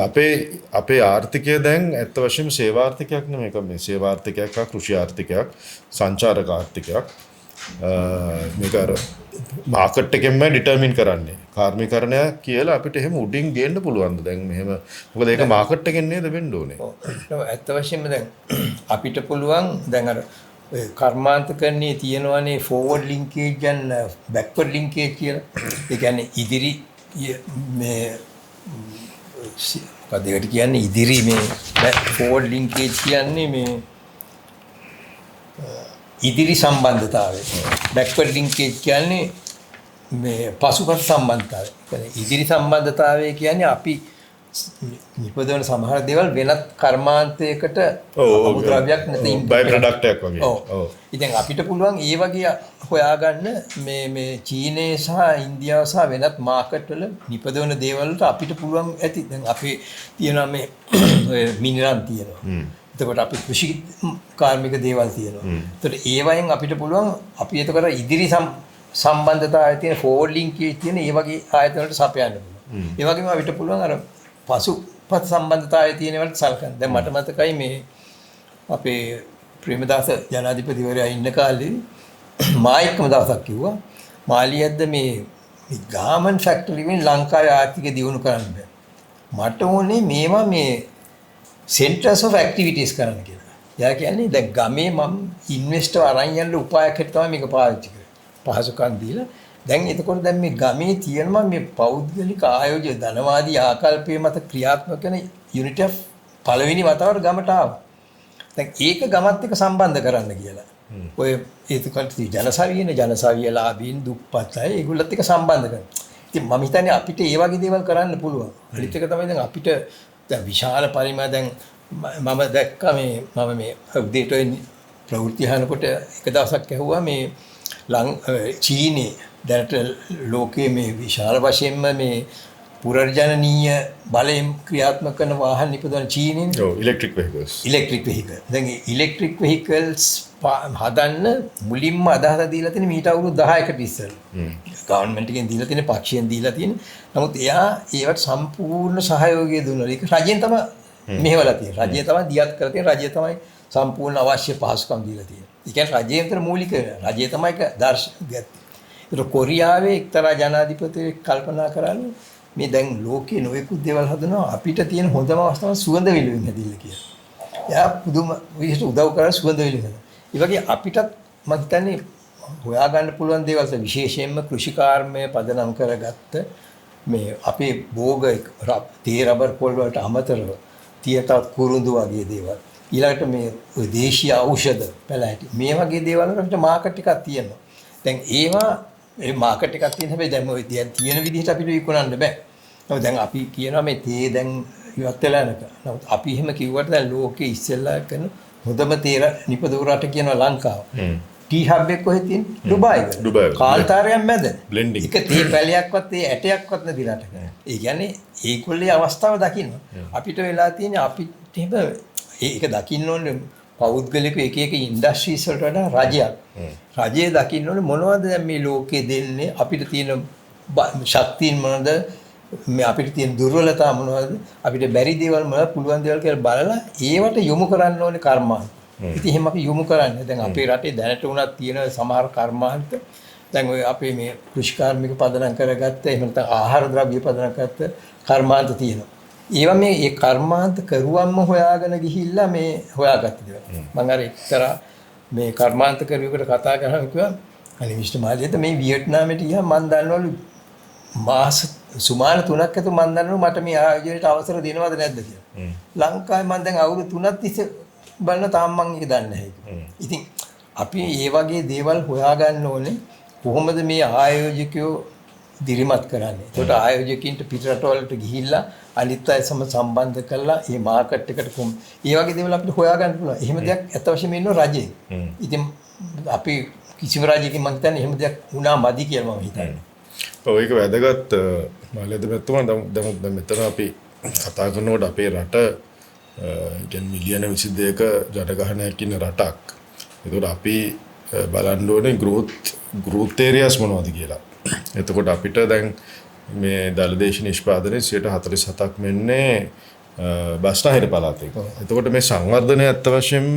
අපේ ආර්ථිකය දැන් ඇත්ත වශයෙන්ම සේවාර්ථිකයක් නෙමෙයි. මේක මේ සේවාර්ථිකයක් හා කෘෂි ආර්ථිකයක්, සංචාරක ආර්ථිකයක්. මේක අර මාකට් එකෙන්ම ඩිටර්මින් කරන්නේ. කාර්මිකකරණය කියලා අපිට එහෙම උඩින් ගේන්න පුළුවන්ද දැන් මෙහෙම? මොකද ඒක මාකට් එකෙන් නේද වෙන්න ඕනේ. ඇත්ත වශයෙන්ම දැන් අපිට පුළුවන් දැන් අර කර්මාන්තකරණයේ තියෙනවානේ ෆෝවර්ඩ් ලින්කේජ් and බෑක්වර්ඩ් ලින්කේජ් කියලා. ඒ කියන්නේ ඉදිරි මේ මොකද ඒකට කියන්නේ ඉදිරි මේ ෆෝවර්ඩ් ලින්කේජ් කියන්නේ මේ ඉදිරි සම්බන්ධතාවය. බෑක්වර්ඩ් ලින්කේජ් කියන්නේ මේ පසුපස සම්බන්ධතාවය. කියන්නේ ඉදිරි සම්බන්ධතාවය කියන්නේ අපි නිපදවන සමහර දේවල් වෙනත් කර්මාන්තයකට අමුද්‍රව්‍යයක් නැත්නම් බයි ප්‍රොඩක්ට් එකක් වගේ. ඔව්. ඉතින් අපිට පුළුවන් ඒ වගේ හොයාගන්න මේ චීනයේ සහ ඉන්දියාව සහ වෙනත් මාකට් වල නිපදවන දේවල් වලට අපිට පුළුවන් ඇති. දැන් අපේ තියෙනවා මේ මිනරල් තියෙනවා. එතකොට අපි කෘෂි කාර්මික දේවල් තියෙනවා. එතකොට ඒ වයින් අපිට පුළුවන් අපි එතකොට ඉදිරි සම්බන්ධතාවය තියෙන ෆෝවර්ඩ් ලින්කේජ් තියෙන ඒ වගේ ආයතන වලට සපයන්න පුළුවන්. ඒ වගේම අපිට පුළුවන් අර පසුපත් සම්බන්ධතාවය තියෙන වලට සලකන්න. දැන් මට මතකයි මේ අපේ ප්‍රේමදාස ජනාධිපතිවරයා ඉන්න කාලේ මා එක්කම දවසක් කිව්වා මාලියද්ද මේ ගාමන් ෆැක්ටරි වලින් ලංකාවේ ආර්ථිකය දියුණු කරන්න බෑ. මට ඕනේ මේවා මේ සෙන්ටර්ස් ඔෆ් ඇක්ටිවිටීස් කරන්න කියලා. එයා කියන්නේ දැන් ගමේ මම ඉන්වෙස්ටර් අරන් යන්න උපායක් හැටියට තමයි මේක පාවිච්චි කරන්නේ. පහසුකම් දීලා දැන් එතකොට දැන් මේ ගමේ තියෙනවා මේ පෞද්ගලික ආයෝජ්‍ය ධනවාදී ආකල්පයේ මත ක්‍රියාත්මක වෙන යුනිට් ඔෆ් පළවෙනි වතාවට ගමට ආවා. දැන් ඒක ගමත් එක්ක සම්බන්ධ කරන්න කියලා. ඔය ඒකට ජනසවිය ලාභීන් දුප්පත් අය ඒගොල්ලත් එක්ක සම්බන්ධ කරනවා. ඉතින් මම හිතන්නේ අපිට ඒ වගේ දේවල් කරන්න පුළුවන්. අනිත් එක තමයි දැන් අපිට දැන් විශාල පරිමාණ දැන් මම දැක්කා මම මේ උදේට ප්‍රවෘත්ති අහනකොට එක දවසක් ඇහුවා මේ චීනයේ දැනට ලෝකයේ මේ විශාල වශයෙන්ම මේ පුනර්ජනනීය බලයෙන් ක්‍රියාත්මක කරන වාහන නිපදවන චීනයේ. ඔව් ඉලෙක්ට්‍රික් වෙහිකල්ස්. Electric vehicle. දැන් ඉලෙක්ට්‍රික් වෙහිකල්ස් හදන්න මුලින්ම අදහස දීලා තියෙන මීට අවුරුදු 10කට ඉස්සෙල්ලා. ගවර්න්මන්ට් එකෙන් දීලා තියෙන පක්ෂයෙන් දීලා තියෙන. නමුත් එයා ඒවට සම්පූර්ණ සහයෝගය දුන්නා. ඒක රජයෙන් තමයි මෙහෙवला තියෙන්නේ. රජය තමයි දියත් කරලා තියෙන්නේ. රජය තමයි සම්පූර්ණ අවශ්‍ය පහසුකම් දීලා තියෙන්නේ. ඒ කියන්නේ රජයෙන් විතර මූලික රජය තමයි ඒක දර්ශක ගත්තේ. ඒක කොරියාවේ එක්තරා ජනාධිපතියෙක් කල්පනා කරන්නේ මේ දැන් ලෝකේ නොයෙකුත් දේවල් හදනවා අපිට තියෙන හොඳම අවස්ථාව සුවඳ විලවුන් හැදින්න කියලා. එයා පුදුම විදිහට උදව් කරලා සුවඳ විලවුන්. ඒ වගේ අපිටත් මම හිතන්නේ හොයාගන්න පුළුවන් දේවල් විශේෂයෙන්ම කෘෂිකාර්මය පදනම් කරගත්ත මේ අපේ භෝග තේ රබර් පොල් වලට අමතරව තියතත් කුරුඳු වගේ දේවල්. ඊළඟට මේ දේශීය ඖෂධ පැලෑටි මේ වගේ දේවල් වල අපිට මාකට් එකක් තියෙනවා. දැන් ඒවා ඒ මාකට් එකක් තියෙන හැබැයි දැන් ඔය තියෙන විදිහට අපිට විකුණන්න බෑ. නමුත් දැන් අපි කියනවා මේ තේ දැන් ඉවත් වෙලා නැක. නමුත් අපි එහෙම කිව්වට දැන් ලෝකේ ඉස්සෙල්ලා කරන හොඳම තේ නිපදවු රට කියනවා ලංකාව. ටී හබ් එක කොහෙද තියෙන්නේ? ඩුබායි. කාන්තාරයක් මැද. බ්ලෙන්ඩින්. එක තේ පැලයක්වත් තේ ඇටයක්වත් නැති රටක. ඒ කියන්නේ ඒගොල්ලේ අවස්ථාව දකින්න. අපිට වෙලා තියෙන්නේ අපිට එහෙම ඒක දකින්න ඕනේ පෞද්ගලික එක ඉන්ඩස්ට්‍රීස් වලට වඩා රජයක්. රජය දකින්න ඕනේ මොනවද දැන් මේ ලෝකේ දෙන්නේ අපිට තියෙන ශක්තියින් මොනවද මේ අපිට තියෙන දුර්වලතා මොනවද අපිට බැරි දේවල් මොනවද පුළුවන් දේවල් කියලා බලලා ඒවට යොමු කරන්න ඕනේ කර්මාන්ත. ඉතින් එහෙම අපි යොමු කරන්නේ. දැන් අපේ රටේ දැනට උනත් තියෙන සමහර කර්මාන්ත දැන් ඔය අපේ මේ කෘෂිකාර්මික පදනම් කරගත්ත එහෙම නැත්නම් ආහාර ද්‍රව්‍ය පදනම් කරගත්ත කර්මාන්ත තියෙනවා. ඒවා මේ කර්මාන්ත කරුවම්ම හොයාගෙන ගිහිල්ලා මේ හොයාගත්ත දේවල්. මම අර එක්තරා මේ කර්මාන්ත කරුවෙකුට කතා කරලා කිව්වා අනේ මිස්ටර් මාලියද මේ වියට්නාමයට ගියා මම දන්නවලු මාස සුමාන 3ක් ඇතුළත මම දන්නවලු මට මේ ආයෝජනයට අවසර දෙනවද නැද්ද කියලා. ලංකාවේ මම දැන් අවුරුදු 3ක් තිස්සේ බලන තාම මම ඒක දන්නේ නැහැ. ඉතින් අපි මේ වගේ දේවල් හොයාගන්න ඕනේ කොහොමද මේ ආයෝජකයෝ දිරිමත් කරන්නේ. ඒකට ආයෝජකයින්ට පිටරටවලට ගිහිල්ලා අනිත් අය සම්බන්ධ කරලා මේ මාකට් එකට ඒ වගේ දේවල් අපිට හොයාගන්න පුළුවන්. එහෙම දෙයක් අත වශයෙන්ම ඉන්නවා රජේ. ඉතින් අපි කිසිම රජයකින් මම හිතන්නේ එහෙම දෙයක් වුණා මදි කියලා මම හිතන්නේ. ඔව් ඒක වැදගත් මාළේද මෙතුමා දැන් මෙතන අපි කතා කරනකොට අපේ රට කියන්නේ මිලියන 22ක ජනගහනයක් ඉන්න රටක්. ඒකට අපි බලන්න ඕනේ growth areas මොනවද කියලා. එතකොට අපිට දැන් මේ දළදේශ නිෂ්පාදනයේ 47ක් මෙන්නේ බස්නාහිර පළාතේ. එතකොට මේ සංවර්ධනය අත්ත වශයෙන්ම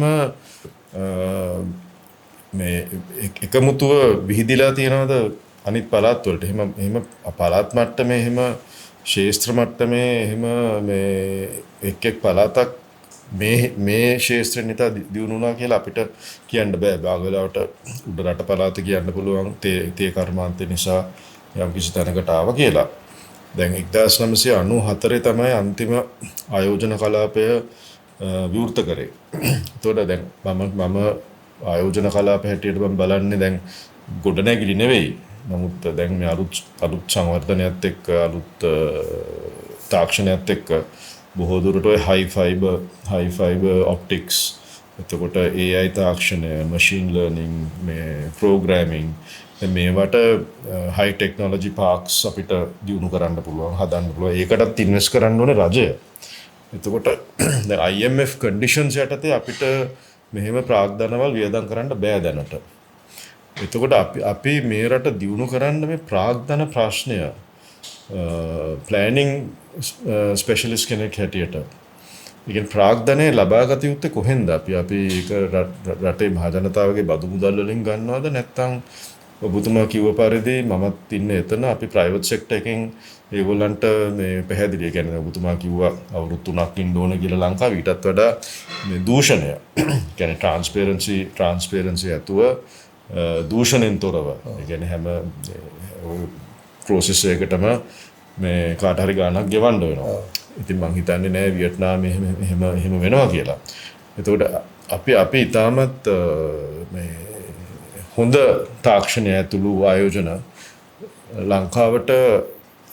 මේ එකමුතුව විහිදිලා තියෙනවද අනිත් පළාත් වලට? එහෙම පළාත් මට්ටමේ එහෙම ශේෂ්ත්‍ර මට්ටමේ එහෙම මේ එක් පළාතක් මේ ශේෂ්ත්‍රෙ නිතා දියුණු වුණා කියලා අපිට කියන්න බෑ. බාගලාවට උඩ රට පළාත කියන්න පුළුවන් තේ කර්මාන්තය නිසා යම් කිසි තැනකට ආවා කියලා. දැන් 1994 තමයි අන්තිම ආයෝජන කලාපය විවෘත කරේ. එතකොට දැන් මම ආයෝජන කලාපය හැටියට මම බලන්නේ දැන් ගොඩනැගිලි නෙවෙයි. නමුත් දැන් මේ අලුත් සංවර්ධනයත් එක්ක අලුත් තාක්ෂණයත් එක්ක බොහෝ දුරට ඔය high fiber optics එතකොට AI තාක්ෂණය machine learning මේ programming මේවට high technology parks අපිට දියුණු කරන්න පුළුවන් හදන්න පුළුවන්. ඒකටත් ඉන්වෙස්ට් කරන්න ඕනේ රජය. එතකොට දැන් IMF conditions යටතේ අපිට මෙහෙම ප්‍රාග්ධනවල් වියදම් කරන්න බෑ දැනට. එතකොට අපි මේ රට දියුණු කරන්න මේ ප්‍රාග්ධන ප්‍රශ්නය ප්ලෑනිං ස්පෙෂලිස්ට් කෙනෙක් හැටියට ඉතින් ප්‍රාග්ධනය ලබාගත යුත්තේ කොහෙන්ද? අපි ඒක රටේ මහජනතාවගේ බදු මුදල් වලින් ගන්නවද නැත්නම් ඔබතුමා කිව්ව පරිදි මමත් ඉන්නේ එතන අපි ප්‍රයිවට් සෙක්ටර් එකෙන් ඒගොල්ලන්ට මේ පැහැදිලි. ඒ කියන්නේ ඔබතුමා කිව්වා අවුරුදු 3ක් ඉන්න ඕන කියලා ලංකාවේ ඊටත් වඩා මේ දූෂණය කියන්නේ ට්‍රාන්ස්පරන්සි ඇතුව දූෂණෙන් තොරව. ඒ කියන්නේ හැම ප්‍රොසෙස් එකකටම මේ කාට හරි ගාණක් ගෙවන්න වෙනවා. ඉතින් මං හිතන්නේ නෑ වියට්නාමයේ එහෙම වෙනවා කියලා. එතකොට අපි ඉතාමත් මේ හොඳ තාක්ෂණය ඇතුළු ආයෝජන ලංකාවට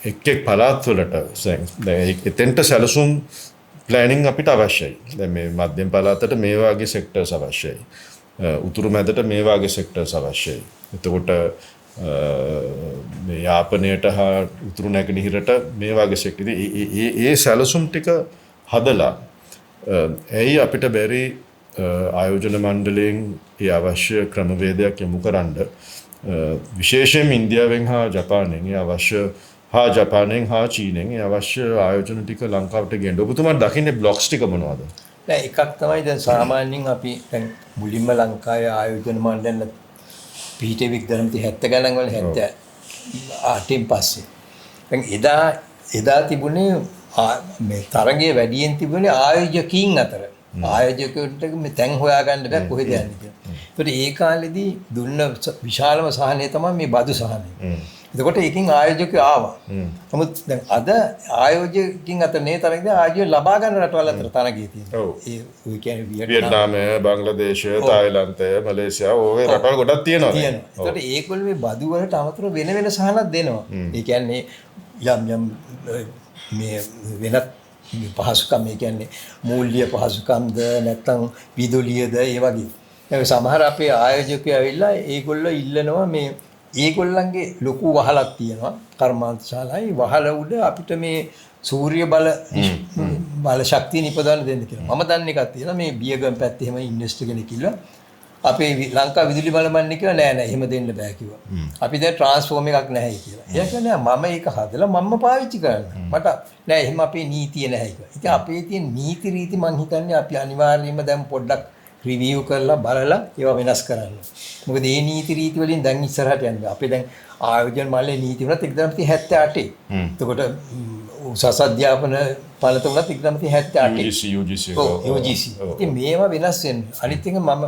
එක් පළාත් වලට එතෙන්ට සැලසුම් ප්ලෑනින් අපිට අවශ්‍යයි. දැන් මේ මධ්‍යම පළාතට මේ වගේ සෙක්ටර්ස් අවශ්‍යයි. උතුරු මැදට මේ වගේ සෙක්ටර්ස් අවශ්‍යයි. එතකොට මේ යාපනයට හා උතුරු නැගෙනහිරට මේ වගේ සෙක්ටර් ඒ සැලසුම් ටික හදලා ඇයි අපිට බැරි ආයෝජන මණ්ඩලයෙන් ඒ අවශ්‍ය ක්‍රමවේදයක් යොමු කරන්න විශේෂයෙන් ඉන්දියාවෙන් හා ජපානයෙන් ජපානයෙන් හා චීනෙන් ඒ අවශ්‍ය ආයෝජන ටික ලංකාවට ගෙන්න. ඔබතුමා දකින්නේ බ්ලොක්ස් ටික මොනවද? නෑ එකක් තමයි දැන් සාමාන්‍යයෙන් අපි දැන් මුලින්ම ලංකාවේ ආයෝජන මණ්ඩල පිහිටෙවික් දරමති 70 ගණන් වල 78න් පස්සේ දැන් එදා තිබුණේ මේ තරගයේ වැඩියෙන් තිබුණේ ආයෝජකයින් අතර. ආයෝජකයන්ට මේ තැන් හොයාගන්න බෑ කොහෙද යන්නේ කියලා. ඒකට ඒ කාලෙදී දුන්න විශාලම සහනය තමයි මේ බදු සහනය. එතකොට ඒකෙන් ආයෝජකයෝ ආවා. නමුත් දැන් අද ආයෝජකකින් අතර නේ තරගදී ආයෝජය ලබා ගන්න රටවල් අතර තරගය තියෙනවා. ඒ කියන්නේ වියට්නාමය, බංග්ලාදේශය, තායිලන්තය, මලේසියා ඔය රටවල් ගොඩක් තියෙනවා. ඒකට ඒගොල්ලෝ මේ බදු වලට අමතරව වෙන සහනක් දෙනවා. ඒ කියන්නේ යම් මේ වෙනත් පහසුකම් ඒ කියන්නේ මූල්‍ය පහසුකම්ද නැත්නම් විදුලියද ඒ වගේ. ඒ සමහර අපේ ආයෝජකයෝ ඇවිල්ලා ඒගොල්ලෝ ඉල්ලනවා මේ ඒගොල්ලන්ගේ ලොකු වහලක් තියෙනවා කර්මාන්ත ශාලායි වහල උඩ අපිට මේ සූර්ය බල ශක්තිය නිපදවන්න දෙන්න කියලා. මම දන්න එකක් තියෙනවා මේ බියගම් පැත්තේ එහෙම ඉන්වෙස්ටර් කෙනෙක් කිව්වා. අපේ ලංකා විදුලි බල මණ්ඩලය කිව්වා නෑ එහෙම දෙන්න බෑ කිව්වා. අපි දැන් ට්‍රාන්ස්ෆෝම් එකක් නැහැ කියලා. එයා කියන්නේ මම ඒක හදලා මම පාවිච්චි කරනවා. මට නෑ එහෙම අපේ නීතිය නැහැ කියලා. ඉතින් අපේ තියෙන නීති රීති මං හිතන්නේ අපි අනිවාර්යයෙන්ම දැන් පොඩ්ඩක් රිවිව් කරලා බලලා ඒවා වෙනස් කරන්න. මොකද මේ නීති රීති වලින් දැන් ඉස්සරහට යනවා. අපි දැන් ආයෝජන මාලේ නීති වුණත් 1978. එතකොට උසස් අධ්‍යාපන පළත වුණත් 1978. UGC. UGC. ඉතින් මේවා වෙනස් වෙන්නේ. අනිත් එක මම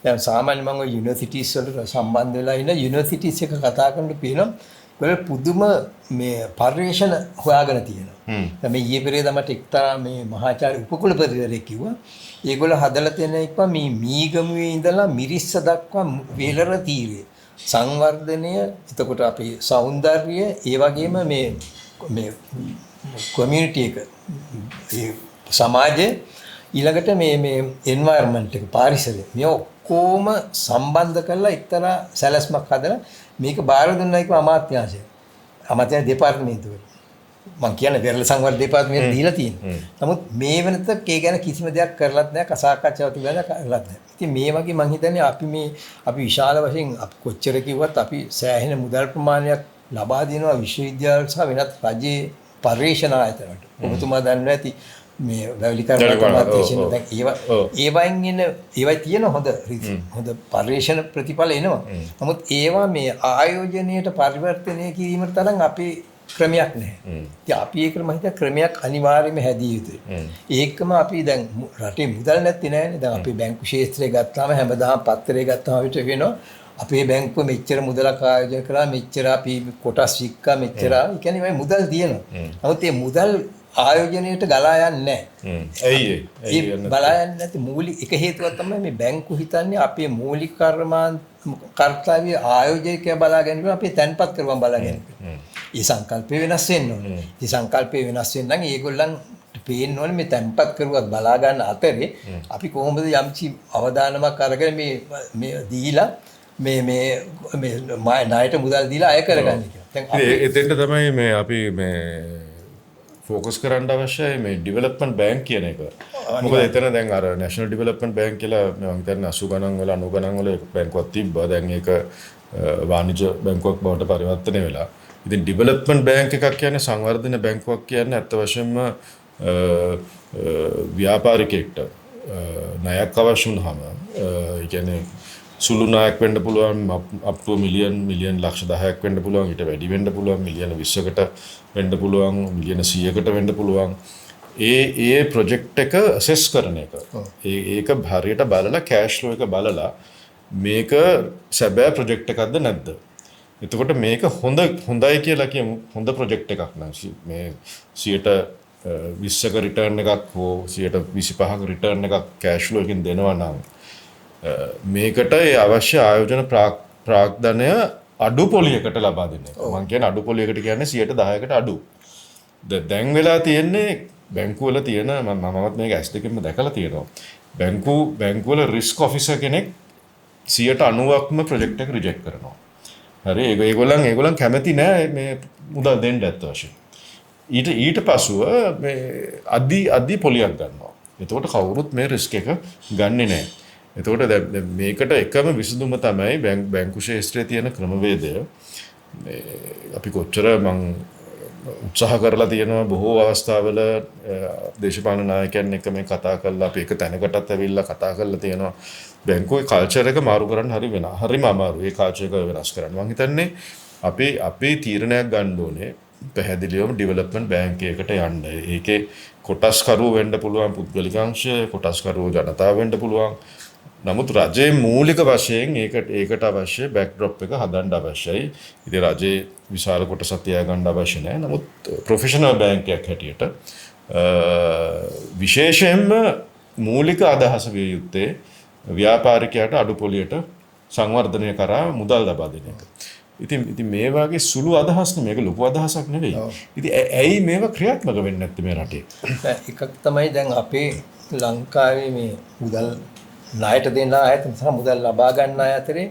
දැන් සාමාන්‍ය මම ඔය යුනිවර්සිටිස් වලට සම්බන්ධ වෙලා ඉන්න යුනිවර්සිටිස් එක කතා කරනකොට පේනවා ඒවල පුදුම මේ පරිශ්‍රණ හොයාගෙන තියෙනවා. දැන් මේ ඊයේ පෙරේද මට එක්තරා මේ මහාචාර්ය උපකුලපතිවරයෙක් කිව්වා ඒගොල්ලෝ හදලා තියෙන එක මේ මීගමුවේ ඉඳලා මිරිස්ස දක්වා වේලර තීරය සංවර්ධනය එතකොට අපේ సౌందර්යය ඒ වගේම මේ කමියුනිටි එක ඒ සමාජය ඊළඟට මේ එන්වයරන්මන්ට් එක පාරිසරය මේ ඔක්කොම සම්බන්ධ කරලා එක්තරා සැලැස්මක් හදලා මේක බාර දුන්නා කිව්ව අමාත්‍යාංශය. අමාත්‍යාංශ දෙපාර්තමේන්තුවට. මම කියන්නේ වෙරළ සංවර්ධන දෙපාර්තමේන්තුවට දීලා තියෙනවා. නමුත් මේ වෙනත ඒ ගැන කිසිම දෙයක් කරලත් නැහැ, කසාකච්ඡාවක් තිබුණා කරලත් නැහැ. ඉතින් මේ වගේ මම හිතන්නේ අපි විශාල වශයෙන් කොච්චර කිව්වත් අපි සෑහෙන මුදල් ප්‍රමාණයක් ලබා දෙනවා විශ්වවිද්‍යාල සහ වෙනත් රජයේ පර්යේෂණ ආයතනවලට. ඔබතුමා දන්නවා ඇති මේ වැලිකරණ මාතේෂන් දැන් ඒවයින් ඉන්න ඒවයි තියෙන හොඳ පර්යේෂණ ප්‍රතිඵල එනවා. නමුත් ඒවා මේ ආයෝජනයට පරිවර්තනය කිරීමට තරම් අපේ ක්‍රමයක් නැහැ. ඉතින් අපි ඒකට මම හිතා ක්‍රමයක් අනිවාර්යයෙන්ම හැදිය යුතුයි. ඒකම අපි දැන් රටේ මුදල් නැති නෑනේ. දැන් අපි බැංකු ක්ෂේත්‍රය ගත්තාම හැමදාම පත්තරේ ගත්තාම අපිට වෙනවා අපේ බැංකුව මෙච්චර මුදලක් ආයෝජනය කරා මෙච්චර අපි කොටස් වික්කා මෙච්චර ඒ කියන්නේ මේ මුදල් තියෙනවා. නමුත් මේ මුදල් ආයෝජනයට ගලා යන්නේ නැහැ. ඇයි බලා යන්නේ නැති මූලික එක හේතුවක් තමයි මේ බැංකු හිතන්නේ අපේ මූලික කර්තව්‍ය ආයෝජකයා බලා ගැනීම අපේ තැන්පත් කරවම් බලා ගැනීම. මේ සංකල්පය වෙනස් වෙන්න ඕනේ. මේ සංකල්පය වෙනස් වෙන්න නම් ඒගොල්ලන් පේන්න ඕනේ මේ තැන්පත් කරුවත් බලා ගන්න අතරේ අපි කොහොමද යම්චි අවදානමක් අරගෙන මේ දීලා මේ ණයට මුදල් දීලා අය කරගන්නේ කියලා. දැන් එතෙන්ට තමයි මේ අපි මේ ෆෝකස් කරන්න අවශ්‍යයි මේ ඩෙවලොප්මන්ට් බැංක් කියන එක. මොකද එතන දැන් අර නැෂනල් ඩෙවලොප්මන්ට් බැංක් කියලා මම හිතන්නේ 80 ගණන් වල 90 ගණන් වල බැංකුවක් තිබ්බා. දැන් ඒක වාණිජ්‍ය බැංකුවක් බවට පරිවර්තනය වෙලා. ඉතින් ඩෙවලොප්මන්ට් බැංක් එකක් කියන්නේ සංවර්ධන බැංකුවක් කියන්නේ අත් වශයෙන්ම ව්‍යාපාරිකයෙක්ට ණයක් අවශ්‍ය වුනහම ඒ කියන්නේ සුළු ණයක් වෙන්න පුළුවන් up to මිලියන් ලක්ෂ 10ක් වෙන්න පුළුවන් ඊට වැඩි වෙන්න පුළුවන් මිලියන 20කට වෙන්න පුළුවන් මිලියන 100කට වෙන්න පුළුවන් ඒ ප්‍රොජෙක්ට් එක ඇසෙස් කරන එක ඒක හරියට බලලා කෑෂ් ෆ්ලෝ එක බලලා මේක සැබෑ ප්‍රොජෙක්ට් එකක්ද නැද්ද එතකොට මේක හොඳයි කියලා කියමු හොඳ ප්‍රොජෙක්ට් එකක් නම් මේ 20ක රිටර්න් එකක් හෝ 25ක රිටර්න් එකක් කෑෂ් ෆ්ලෝ එකකින් දෙනවා නම් මේකට අවශ්‍ය ආයෝජන ප්‍රාග්ධනය අඩු පොලියකට ලබා දෙන එක. මම කියන්නේ අඩු පොලියකට කියන්නේ 10%කට අඩු. දැන් වෙලා තියෙන්නේ බැංකුවල තියෙන මමත් මේක ඇස් දෙකෙන්ම දැකලා තියෙනවා. බැංකුවල රිස්ක් ඔෆිසර් කෙනෙක් 90%ක්ම ප්‍රොජෙක්ට් එක රිජෙක්ට් කරනවා. හරි ඒගොල්ලන් කැමති නෑ මේ මුදල් දෙන්න ඇත්ත වශයෙන්. ඊට පසුව මේ අදි පොලියක් ගන්නවා. එතකොට කවුරුත් මේ රිස්ක් එක ගන්නෙ නෑ. එතකොට මේකට එකම විසඳුම තමයි බැංකු ශාස්ත්‍රයේ තියෙන ක්‍රමවේදය. අපි කොච්චර මං උත්සාහ කරලා තියෙනවා බොහෝ අවස්ථාවල දේශපාලන නායකයන් එක්ක මේ කතා කරලා අපි එක තැනකටත් ඇවිල්ලා කතා කරලා තියෙනවා. බැංකුවේ කල්චර් එක මාරු කරන්න හරිම අමාරුයි. ඒ කල්චර් එක වෙනස් කරන්න. මං හිතන්නේ අපි තීරණයක් ගන්න ඕනේ පැහැදිලිවම ඩෙවලොප්මන්ට් බැංක් එකකට යන්න. ඒකේ කොටස්කරුවෝ වෙන්න පුළුවන් පුද්ගලිකාංශ, කොටස්කරුවෝ ජනතාව වෙන්න පුළුවන්. නමුත් රජයේ මූලික වශයෙන් ඒකට අවශ්‍ය බෑක්ඩ්‍රොප් එක හදන්න අවශ්‍යයි. ඉතින් රජයේ විශාල කොටසක් තියාගන්න අවශ්‍ය නැහැ. නමුත් ප්‍රොෆෙෂනල් බැංකයක් හැටියට විශේෂයෙන්ම මූලික අදහස විය යුත්තේ ව්‍යාපාරිකයාට අඩු පොලියට සංවර්ධනය කරා මුදල් ලබා දෙන එක. ඉතින් මේ වගේ සුළු අදහස් මේක ලොකු අදහසක් නෙවෙයි. ඉතින් ඇයි මේවා ක්‍රියාත්මක වෙන්නේ නැත්තේ මේ රටේ? එකක් තමයි දැන් අපේ ලංකාවේ මේ මුදල් ණයට දෙන ආයතන සහ මුදල් ලබා ගන්න අය අතරේ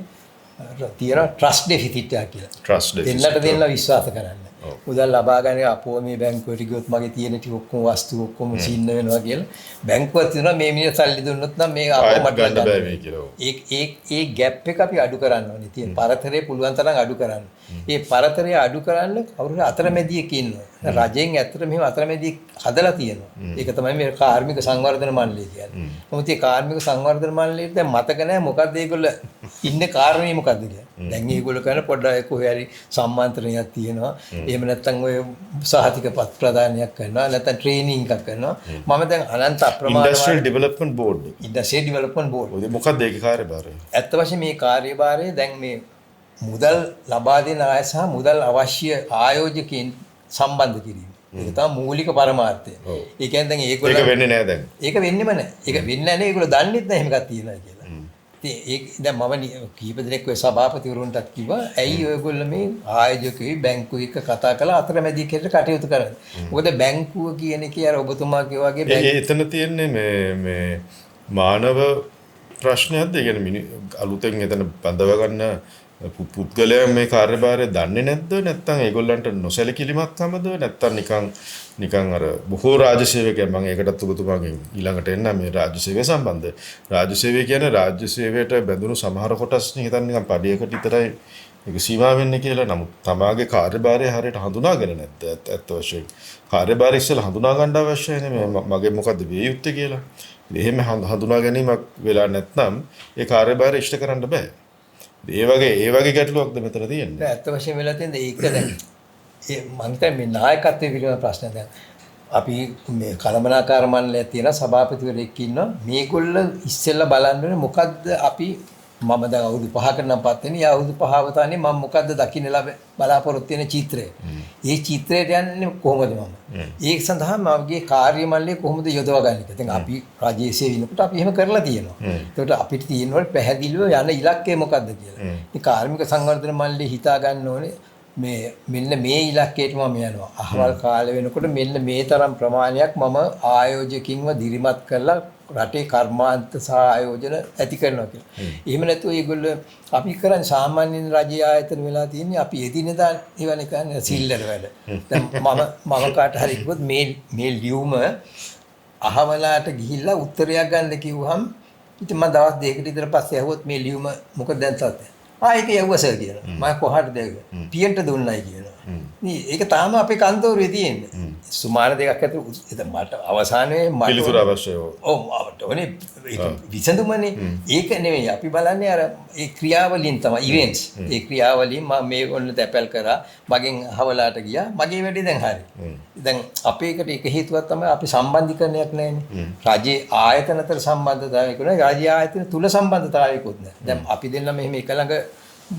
තියෙන ට්‍රස්ට් ඩෙෆිසිට් එකක් කියලා. දෙන්නට දෙන්න විශ්වාස කරන්න. මුදල් ලබා ගන්න අපෝ මේ බැංකුවට ගියොත් මගේ තියෙන ටික ඔක්කොම වස්තු ඔක්කොම සීන්න වෙනවා කියලා. බැංකුව තියෙනවා මේ මිනිහ සල්ලි දුන්නොත් නම් මේ අපෝ මට ගන්න බෑ මේ කියලා. ඒ ગેප් එක අපි අඩු කරන්න ඕනේ. තියෙන පරතරය පුළුවන් තරම් අඩු කරන්න. ඒ පරතරය අඩු කරන්න කවුරු හරි අතරමැදියෙක් ඉන්නවා. රජයෙන් ඇත්තට මෙහෙම අතරමැදි හදලා තියෙනවා. ඒක තමයි මේ කාර්මික සංවර්ධන මණ්ඩලය කියන්නේ. නමුත් මේ කාර්මික සංවර්ධන මණ්ඩලයට දැන් මතක නැහැ මොකද්ද ඒගොල්ලෝ ඉන්නේ කාරණේ මොකද්ද කියලා. දැන් ඒගොල්ලෝ කරන පොඩ්ඩක් කොහේ හරි සම්මාන්ත්‍රණයක් තියෙනවා. එහෙම නැත්නම් ඔය සහතික පත් ප්‍රදානයක් කරනවා. නැත්නම් ට්‍රේනින් එකක් කරනවා. මම දැන් අනන්ත අප්‍රමාණ industrial development board. Industrial development board. ඔය මොකක්ද ඒකේ කාර්යභාරය? ඇත්ත වශයෙන්ම මේ කාර්යභාරය දැන් මේ මුදල් ලබා දෙන අය සහ මුදල් අවශ්‍ය ආයෝජකයන් සම්බන්ධ කිරීම. ඒක තමයි මූලික පරමාර්ථය. ඒ කියන්නේ දැන් ඒගොල්ලෝ ඒක වෙන්නේ නැහැ දැන්. ඒක වෙන්නෙම නැහැ. ඒක වෙන්නේ නැහැ නේ ඒගොල්ලෝ දන්නෙත් නැහැ එහෙම එකක් තියෙනවා කියලා. ඉතින් ඒක දැන් මම කීප දෙනෙක් ඔය සභාපතිවරුන්ටත් කිව්වා ඇයි ඔයගොල්ලෝ මේ ආයෝජකයෝ බැංකුව එක්ක කතා කරලා අතරමැදි කෙරට කටයුතු කරන්නේ. මොකද බැංකුව කියන එකේ අර ඔබතුමා කිව්වා වගේ එතන තියෙන්නේ මේ මානව ප්‍රශ්නයක්ද? ඒ කියන්නේ අලුතෙන් එතන බඳව ගන්න පුද්ගලයන් මේ කාර්යභාරය දන්නේ නැද්ද? නැත්නම් ඒගොල්ලන්ට නොසැලකිලිමත්කමද? නැත්නම් නිකන් අර බොහෝ රාජ්‍ය සේවකයන් මම ඒකටත් ඔබතුමාගෙන් ඊළඟට එන්න මේ රාජ්‍ය සේවය සම්බන්ධ. රාජ්‍ය සේවය කියන්නේ රාජ්‍ය සේවයට බැඳුණු සමහර කොටස් හිතන්නේ නිකන් පඩියකට විතරයි ඒක සීමා වෙන්නේ කියලා. නමුත් තමාගේ කාර්යභාරය හරියට හඳුනාගෙන නැද්ද? ඇත්ත වශයෙන් කාර්යභාරය ඉස්සෙල්ලා හඳුනා ගන්න අවශ්‍යයි නේ මගේ මොකද්ද විය යුත්තේ කියලා. එහෙම හඳුනා ගැනීමක් වෙලා නැත්නම් ඒ කාර්යභාරය ඉෂ්ට කරන්න බෑ. ඒ වගේ ගැටලුවක්ද මෙතන තියෙන්නේ? ඇත්ත වශයෙන්ම වෙලා තියෙන්නේ ඒක දැන් මම හිතන්නේ මේ නායකත්වයේ පිළිබඳ ප්‍රශ්න දැන් අපි මේ කළමනාකාර මණ්ඩලයක් තියෙන සභාපතිවරයෙක් ඉන්නවා මේගොල්ලෝ ඉස්සෙල්ලා බලන්න ඕනේ මොකද්ද අපි මම දැන් අවුරුදු 5කට නම් පත් වෙන්නේ. යා අවුරුදු 5 අවතානේ මම මොකද්ද දකින්න බලාපොරොත්තු වෙන චිත්‍රය. ඒ චිත්‍රයට යන්නේ කොහොමද මම? ඒක සඳහා මගේ කාර්ය මණ්ඩලය කොහොමද යොදවගන්නේ? ඉතින් අපි රාජ්‍ය සේවයකට අපි එහෙම කරලා තියෙනවා. ඒකට අපිට තියෙනවල පැහැදිලිව යන ඉලක්කය මොකද්ද කියලා. ඉතින් කාර්මික සංවර්ධන මණ්ඩලය හිතා ගන්න ඕනේ මෙන්න මේ ඉලක්කයට මම යනවා. අහවල් කාලේ වෙනකොට මෙන්න මේ තරම් ප්‍රමාණයක් මම ආයෝජකින්ව දිරිමත් කරලා රටේ කර්මාන්ත සහ ආයෝජන ඇති කරනවා කියලා. එහෙම නැතුව ඒගොල්ලෝ අපි කරන්නේ සාමාන්‍යයෙන් රජයේ ආයතන වෙලා තියෙන්නේ අපි එදිනෙදා ඒවනේ කරන්නේ සිල්ලර වැඩ. දැන් මම කාට හරි කිව්වොත් මේ ලියුම අහවලාට ගිහිල්ලා උත්තරයක් ගන්න කිව්වහම ඉතින් මම දවස් දෙකකට විතර පස්සේ ඇහුවොත් මේ ලියුම මොකද දැන් තත්ත්වය? ඒක යවුවා සර් කියලා. මම කොහාටද ඒක? පියන්ට දුන්නයි කියනවා. ඒක තාම අපේ කන්තෝරුවේ තියෙන්නේ. සුමාන දෙකක් ඇතුළත මට අවසානයේ මට පිළිතුර අවශ්‍යයි. ඔව් මට ඕනේ ඒක විසඳුමනේ. ඒක නෙවෙයි අපි බලන්නේ අර ඒ ක්‍රියාවලින් තමයි ඉවෙන්ට්ස්. ඒ ක්‍රියාවලින් මම මේගොල්ලෝ තැපැල් කරා මගෙන් අහවලාට ගියා. මගේ වැඩේ දැන් හරි. දැන් අපේ එකට එක හේතුවක් තමයි අපි සම්බන්ධීකරණයක් නැහැනේ. රජයේ ආයතන අතර සම්බන්ධතාවයක් නෑ. රාජ්‍ය ආයතන තුල සම්බන්ධතාවයකුත් නෑ. දැන් අපි දෙන්න මෙහෙම එක ළඟ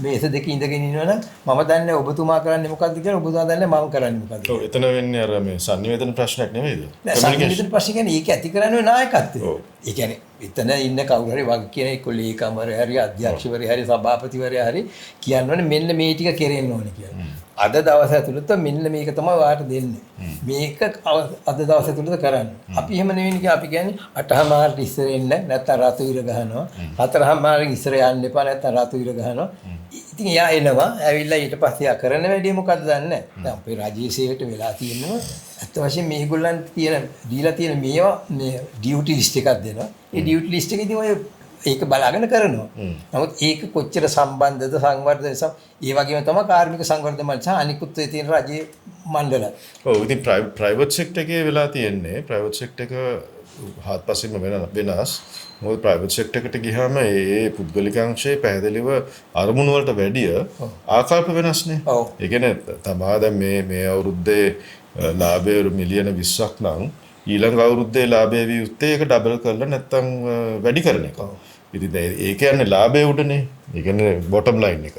මේස දෙක ඉඳගෙන ඉන්නවනම් මම දන්නේ ඔබතුමා කරන්නේ මොකද්ද කියලා ඔබතුමා දන්නේ මම කරන්නේ මොකද්ද. ඔව් එතන වෙන්නේ අර මේ සංනිවේදන ප්‍රශ්නයක් නෙවෙයිද? සංනිවේදන ප්‍රශ්න කියන්නේ ඒක ඇති කරන්නේ නායකත්වය. ඒ කියන්නේ එතන ඉන්න කවුරු හරි වගේ කියන එක්ක ලේකම්වරයා හරි අධ්‍යක්ෂවරයා හරි සභාපතිවරයා හරි කියනවනේ මෙන්න මේ ටික කෙරෙන්න ඕනේ කියලා. අද දවස ඇතුළත මෙන්න මේක තමයි ඔයාලට දෙන්නේ. මේක අද දවස් ඇතුළත කරන්න. අපි එහෙම නෙවෙයි කියලා අපි කියන්නේ 8:00 ඉස්සර එන්න නැත්නම් රතු ඉර ගහනවා. 4:00 ඉස්සර යන්න එපා නැත්නම් රතු ඉර ගහනවා. ඉතින් එයා එනවා ඇවිල්ලා ඊට පස්සේ ආ කරන වැඩේ මොකද්ද දන්නේ නැහැ. දැන් අපේ රාජ්‍ය සේවයට වෙලා තියෙනවා ඇත්ත වශයෙන් මේගොල්ලන් දීලා තියෙන මේවා මේ ඩියුටි ලිස්ට් එකක් දෙනවා. ඒ ඩියුටි ලිස්ට් එකේදී ඔය ඒක බලාගෙන කරනවා. නමුත් ඒක කොච්චර සම්බන්ධද සංවර්ධන ඒ වගේම තමයි කාර්මික සංවර්ධන මණ්ඩල සහ අනිකුත් ඒ තියෙන රජයේ මණ්ඩල. ඔව් ඉතින් ප්‍රයිවට් සෙක්ටර් එකේ වෙලා තියෙන්නේ ප්‍රයිවට් සෙක්ටර් එක හත්පසින්ම වෙනස්. මොකද ප්‍රයිවට් සෙක්ටර් එකට ගියාම ඒ පුද්ගලිකාංශයේ පැහැදිලිව අරමුණු වලට වැඩිය ආකල්ප වෙනස්නේ. ඒ කියන්නේ තමා දැන් මේ අවුරුද්දේ ලාභය මිලියන 20ක් නම් ඊළඟ අවුරුද්දේ ලාභය විය යුත්තේ ඒක ඩබල් කරලා නැත්තම් වැඩි කරන එක. ඉතින් ඒ කියන්නේ ලාභය උඩනේ. ඒ කියන්නේ බොටම් ලයින් එක.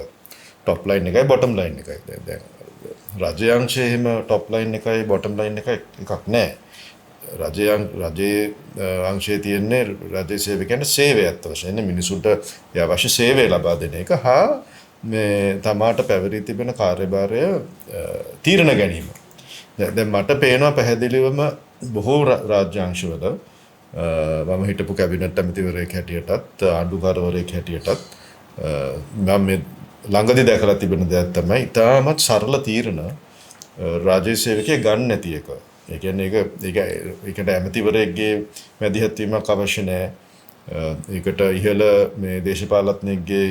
টপ ලයින් එකයි බොටම් ලයින් එකයි. දැන් රජයේ අංශයේ එහෙම টপ ලයින් එකයි බොටම් ලයින් එකයි එකක් නැහැ. රජයේ අංශයේ තියෙන්නේ රජයේ සේවකයන්ට සේවයත් වශයෙන් මිනිසුන්ට අවශ්‍ය සේවය ලබා දෙන එක හා මේ තමාට පැවරී තිබෙන කාර්යභාරය තීරණ ගැනීම. දැන් මට පේනවා පැහැදිලිවම බොහෝ රාජ්‍ය අංශවල මම හිටපු කැබිනට් ඇමතිවරයෙක් හැටියටත් ආණ්ඩුකාරවරයෙක් හැටියටත් මම මේ ළඟදී දැකලා තිබෙන දෙයක් තමයි ඉතාමත් සරල තීරණ රාජ්‍ය සේවකයෙක් ගන්න නැති එක. ඒ කියන්නේ ඒකට ඇමතිවරයෙක්ගේ මැදිහත් වීමක් අවශ්‍ය නැහැ. ඒකට ඉහළ මේ දේශපාලඥයෙක්ගේ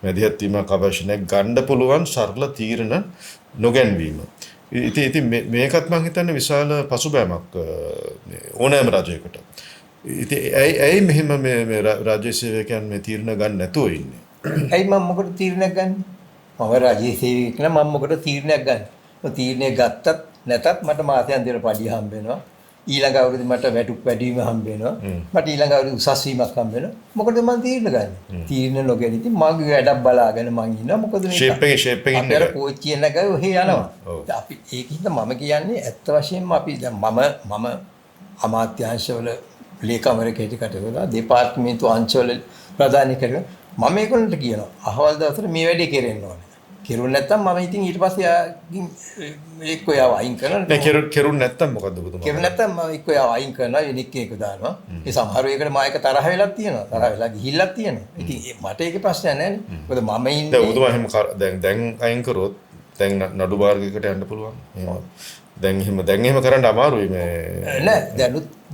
මැදිහත් වීමක් අවශ්‍ය නැහැ. ගන්න පුළුවන් සරල තීරණ නොගැන්වීම. ඉතින් මේකත් මං හිතන්නේ විශාල පසුබෑමක් ඕනෑම රජයකට. ඉතින් ඇයි මෙහෙම මේ රාජ්‍ය සේවකයන් මේ තීරණ ගන්න නැතුව ඉන්නේ? ඇයි මම මොකට තීරණයක් ගන්න? මම රාජ්‍ය සේවකයෙක් නම් මම මොකට තීරණයක් ගන්න? මම තීරණය ගත්තත් නැතත් මට මාසයන් දෙක පඩිය හම්බ වෙනවා. ඊළඟ අවුරුද්දේ මට වැටුප් වැඩි වීම හම්බ වෙනවා. මට ඊළඟ අවුරුද්දේ උසස් වීමක් හම්බ වෙනවා. මොකද මම තීරණ ගන්න? තීරණ නොගෙන ඉතින් මගේ වැඩක් බලාගෙන මං ඉන්නවා. මොකද මේ ෂේප් එකේ ඉන්න අපේ කෝච්චිය නැග ඔහේ යනවා. අපි ඒකින්ද මම කියන්නේ ඇත්ත වශයෙන්ම අපි දැන් මම අමාත්‍යාංශවල ලේකම්වරයෙක් හැටියට කටයුතු කරනවා. දෙපාර්තමේන්තු අංශවල ප්‍රධානී කරනවා. මම ඒගොල්ලන්ට කියනවා අහවල් දවසට මේ වැඩේ කෙරෙන්න ඕනේ. කෙරුණ නැත්තම් මම ඉතින් ඊට පස්සේ එක්ක යාව අයින් කරනවා. දැන් කෙරුණ නැත්තම් මොකද්ද ඔබතුමා? කෙරුණ නැත්තම් මම එක්ක යාව අයින් කරනවා වෙනික් එක දානවා. ඒ සමහර වෙලකට මම එක තරහ වෙලක් තියෙනවා. තරහ වෙලා ගිහිල්ලක් තියෙනවා. ඉතින් මට ඒකේ ප්‍රශ්නයක් නැහැ නේ. මොකද මම ඉන්නේ දැන් ඔබතුමා එහෙම දැන් අයින් කරොත් දැන් නඩු මාර්ගයකට යන්න පුළුවන්. එහෙම දැන් එහෙම කරන්න අමාරුයි මේ නෑ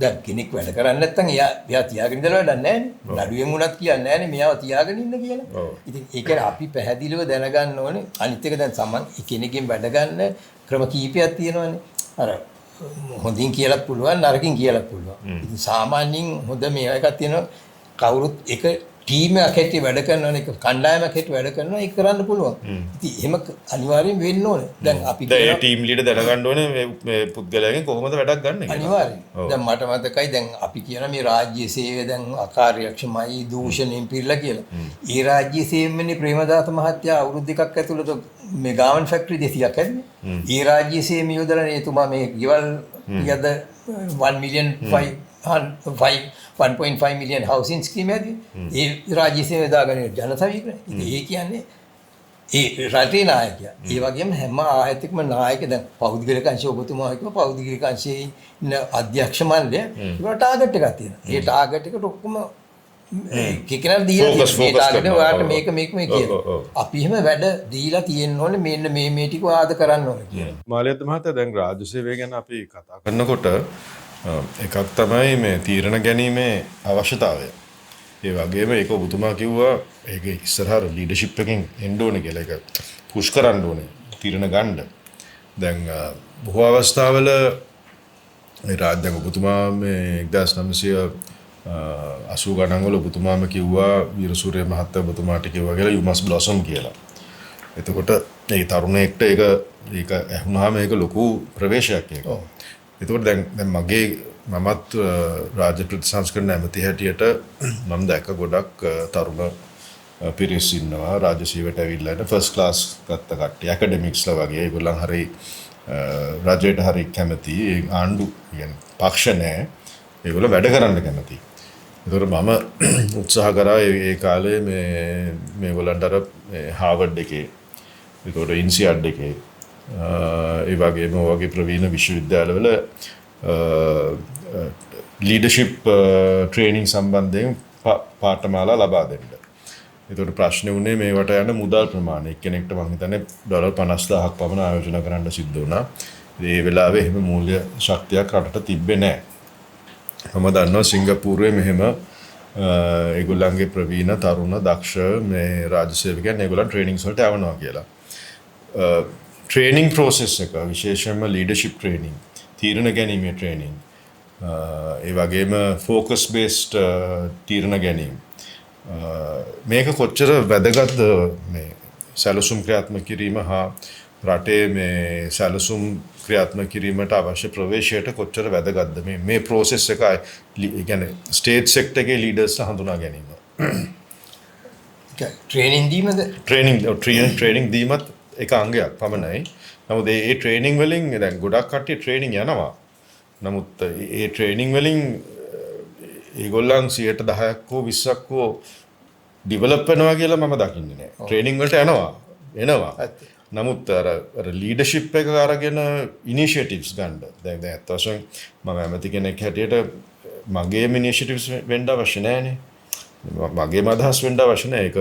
දැන් කෙනෙක් වැඩ කරන්නේ නැත්නම් එයා තියාගෙන ඉඳලා වැඩක් නැහැ නේ. නඩුවෙන් වුණත් කියන්නේ නැහැ නේ මෙයාව තියාගෙන ඉන්න කියලා. ඉතින් ඒක අපි පැහැදිලිව දැනගන්න ඕනේ. අනිත් එක දැන් සමන් කෙනෙක්ගෙන් වැඩ ගන්න ක්‍රම කීපයක් තියෙනවානේ. අර හොඳින් කියලාත් පුළුවන් නරකින් කියලාත් පුළුවන්. ඉතින් සාමාන්‍යයෙන් හොඳ මේ එකක් තියෙනවා කවුරුත් එක ටීම් එකක් හැටියට වැඩ කරනවා එක කණ්ඩායමක් හැටියට වැඩ කරනවා ඒක කරන්න පුළුවන්. ඉතින් එහෙම අනිවාර්යෙන් වෙන්න ඕනේ. දැන් අපි ඒ ටීම් ලීඩර් දැනගන්න ඕනේ මේ පුද්ගලයාගෙන් කොහොමද වැඩක් ගන්න කියලා. අනිවාර්යෙන්. දැන් මට මතකයි දැන් අපි කියන මේ රාජ්‍ය සේවය දැන් අකාර්යක්ෂමයි දූෂණයෙන් පිරලා කියලා. ඒ රාජ්‍ය සේවයේදී ප්‍රේමදාස මහත්තයා අවුරුදු දෙකක් ඇතුළත මේ ගාමන් ෆැක්ටරි 200ක් ඇද්නේ. ඒ රාජ්‍ය සේවය යොදලා එතුමා මේ ගෙවල් යද 1.5 million housing scheme ඇදී ඒ රාජ්‍ය සේවය දාගෙන ජනසවිකරණ. ඉතින් ඒ කියන්නේ ඒ රටේ නායකයා. ඒ වගේම හැම ආයතනයකම නායක දැන් පෞද්ගලික අංශය ඔබතුමා කිව්වා පෞද්ගලික අංශයේ ඉන්න අධ්‍යක්ෂ මණ්ඩලය ඒකට ටාගට් එකක් තියෙනවා. ඒ ටාගට් එකට ඔක්කොම කිකනල් දීලා මේ ටාගට් එක ඔයාලට මේක කියලා. අපි එහෙම වැඩ දීලා තියෙන්න ඕනේ මෙන්න මේ ටික ආද කරන්න ඕනේ කියලා. මාලියත් මහත්තයා දැන් රාජ්‍ය සේවය ගැන අපි කතා කරනකොට එකක් තමයි මේ තීරණ ගැනීමේ අවශ්‍යතාවය. ඒ වගේම ඒක ඔබතුමා කිව්වා ඒක ඉස්සරහට ලීඩර්ෂිප් එකෙන් එන්න ඕනේ කියලා. ඒක පුෂ් කරන්න ඕනේ තීරණ ගන්න. දැන් බොහෝ අවස්ථාවල මේ රාජ්‍ය ඔබතුමා මේ 1980 ගණන් වල ඔබතුමාම කිව්වා වීරසූරිය මහත්තයා ඔබතුමාට කිව්වා කියලා you must blossom කියලා. එතකොට ඒ තරුණයෙක්ට ඒක ඇහුණාම ඒක ලොකු ප්‍රවේශයක් ඒක. එතකොට දැන් මමත් රාජ්‍ය ප්‍රතිසංස්කරණ ඇමති හැටියට මම දැක්ක ගොඩක් තරුණ පිරිස් ඉන්නවා රාජ්‍ය සේවයට ඇවිල්ලා ඉන්න ෆස්ට් ක්ලාස් ගත්ත කට්ටිය ඇකඩමික්ස්ලා වගේ ඒගොල්ලන් හරි රජයට හරි කැමති ආණ්ඩු කියන්නේ පක්ෂ නැහැ ඒගොල්ලෝ වැඩ කරන්න කැමති. ඒතකොට මම උත්සාහ කරා ඒ කාලේ මේගොල්ලන්ට අර හාවර්ඩ් එකේ ඒතකොට ඉන්සියාඩ් එකේ ඒ වගේම වගේ ප්‍රවීණ විශ්වවිද්‍යාලවල ලීඩර්ෂිප් ට්‍රේනින් සම්බන්ධයෙන් පාඨමාලා ලබා දෙන්න. ඒතකොට ප්‍රශ්නේ උනේ මේවට යන මුදල් ප්‍රමාණය. එක්කෙනෙක්ට මම හිතන්නේ $50,000ක් පමණ ආයෝජන කරන්න සිද්ධ වුණා. ඒ වෙලාවේ එහෙම මූල්‍ය ශක්තියක් රටට තිබ්බේ නැහැ. මම දන්නවා සිංගප්පූරුවේ මෙහෙම ඒගොල්ලන්ගේ ප්‍රවීණ තරුණ දක්ෂ මේ රාජ්‍ය සේවකයන් ඒගොල්ලන් ට්‍රේනින්ග්ස් වලට යවනවා කියලා. ට්‍රේනිං ප්‍රොසෙස් එක විශේෂයෙන්ම ලීඩර්ෂිප් ට්‍රේනිං තීරණ ගැනීමේ ට්‍රේනිං ඒ වගේම ෆෝකස් බේස්ඩ් තීරණ ගැනීම මේක කොච්චර වැදගත්ද මේ සැලසුම් ක්‍රියාත්මක කිරීම හා රටේ මේ සැලසුම් ක්‍රියාත්මක කිරීමට අවශ්‍ය ප්‍රවේශයට කොච්චර වැදගත්ද මේ ප්‍රොසෙස් එක කියන්නේ ස්ටේට් සෙක්ටර් එකේ ලීඩර්ස්ලා හඳුනා ගැනීම ට්‍රේනින් දීමද ට්‍රේනින් දීමත් එක අංගයක් පමණයි. නමුත් ඒ ට්‍රේනින් වලින් දැන් ගොඩක් කට්ටිය ට්‍රේනින් යනවා. නමුත් ඒ ට්‍රේනින් වලින් ඒගොල්ලන් 10%ක් හෝ 20ක් හෝ ඩිවෙලොප් වෙනවා කියලා මම දකින්නේ නැහැ. ට්‍රේනින් වලට එනවා. නමුත් අර ලීඩර්ෂිප් එක අරගෙන ඉනිෂියේටිව්ස් ගන්න. දැන් අත් වශයෙන් මම ඇමති කෙනෙක් හැටියට මගේම ඉනිෂියේටිව්ස් වෙන්න අවශ්‍ය නැහැනේ. මගේම අදහස් වෙන්න අවශ්‍ය නැහැ. ඒක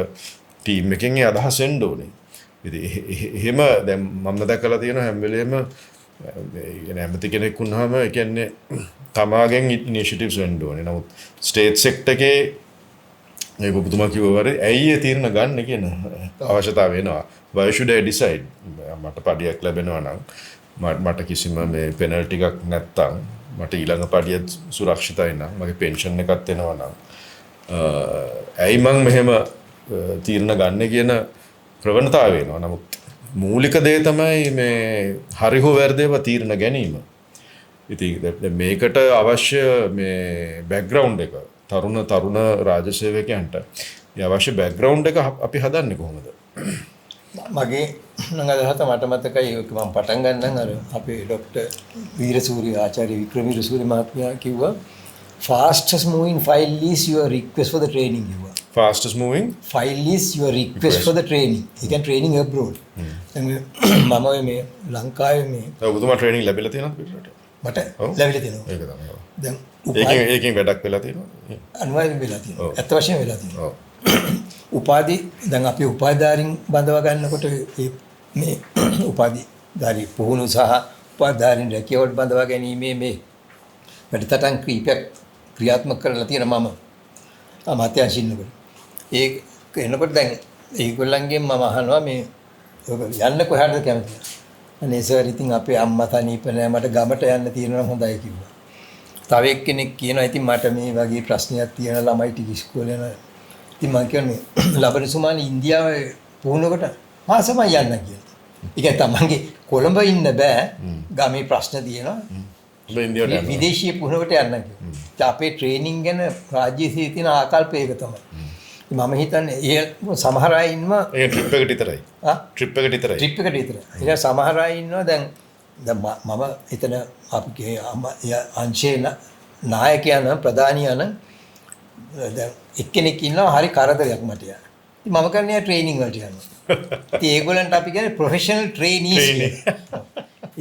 ටීම් එකෙන් ඒ අදහස් එන්න ඕනේ. ඉතින් එහෙම දැන් මම දැකලා තියෙනවා හැම වෙලේම ඇමති කෙනෙක් වුණාම ඒ කියන්නේ තමාගෙන් ඉනිෂියේටිව්ස් වෙන්න ඕනේ. නමුත් ස්ටේට් සෙක්ටර් එකේ මේ ඔබතුමා කිව්වා වගේ ඇයි ඒ තීරණ ගන්න කියන අවශ්‍යතාවය එනවා. Why should I decide? මට පඩියක් ලැබෙනවා නම් මට කිසිම මේ පෙනල්ටි එකක් නැත්තම් මට ඊළඟ පඩිය සුරක්ෂිතයි නම් මගේ පෙන්ෂන් එකත් එනවා නම් ඇයි මං මෙහෙම තීරණ ගන්න කියන ප්‍රවණතාවය වෙනවා. නමුත් මූලික දේ තමයි මේ හරි හෝ වැරදිව තීරණ ගැනීම. ඉතින් මේකට අවශ්‍ය මේ බෑග්ග්‍රවුන්ඩ් එක තරුණ රාජ්‍ය සේවකයන්ට ඒ අවශ්‍ය බෑග්ග්‍රවුන්ඩ් එක අපි හදන්නේ කොහොමද? මගේ අදහස මට මතකයි මම පටන් ගන්නම් අර අපේ ડોક્ટર වීරසූරිය ආචාර්ය වික්‍රම වීරසූරිය මහත්මයා කිව්වා fastest moving file is your request for the training කිව්වා. Fastest moving file is your request for the training. You can training abroad. දැන් මම මේ ලංකාවේ මේ ඔබතුමා ට්‍රේනින් ලැබිලා තියෙනවද පිටරට? මට ලැබිලා තියෙනවා. ඒක තමයි. දැන් ඒකෙන් වැඩක් වෙලා තියෙනවා. අනිවාර්යෙන් වෙලා තියෙනවා. ඇත්ත වශයෙන්ම වෙලා තියෙනවා. උපාධි දැන් අපි උපාධිධාරීන් බඳව ගන්නකොට මේ උපාධිධාරී පුහුණු සහ උපාධිධාරීන් රැකියාවට බඳව ගැනීමේ මේ වැඩසටහන් ක්‍රියාත්මක කරලා තියෙන මම අමාත්‍යාංශින්නකොට ඒක එනකොට දැන් ඒගොල්ලන්ගෙන් මම අහනවා මේ යන්න කොහාටද කැමති? අනේ සර් ඉතින් අපේ අම්මා තනීප නෑ මට ගමට යන්න තියෙනවා හොඳයි කිව්වා. තව එක්කෙනෙක් කියනවා ඉතින් මට මේ වගේ ප්‍රශ්නයක් තියෙන ළමයි ටික ඉස්කෝලේ යන ඉතින් මම කියන්නේ ලබන සුමානේ ඉන්දියාවේ පුහුණුවකට මාසෙමයි යන්න කියලා. ඒ කියන්නේ තමන්ගේ කොළඹ ඉන්න බෑ ගමේ ප්‍රශ්න තියෙනවා. විදේශීය පුහුණුවකට යන්න කියලා. අපේ ට්‍රේනින් ගැන රාජ්‍ය සීතී තියෙන ආකල්ප ඒක තමයි. මම හිතන්නේ ඒ සමහර අය ඉන්නවා ඒ ට්‍රිප් එකට විතරයි. ට්‍රිප් එකට විතරයි. ට්‍රිප් එකට විතරයි. ඒක සමහර අය ඉන්නවා දැන් මම හිතන අපේ අංශේ නායකයන් ප්‍රධානියන් දැන් එක්කෙනෙක් ඉන්නවා හරි කරදරයක් මට යන. ඉතින් මම කියන්නේ ට්‍රේනින් වලට යනවා. ඉතින් ඒගොල්ලන්ට අපි කියන්නේ ප්‍රොෆෙෂනල් ට්‍රේනීස් කියලා.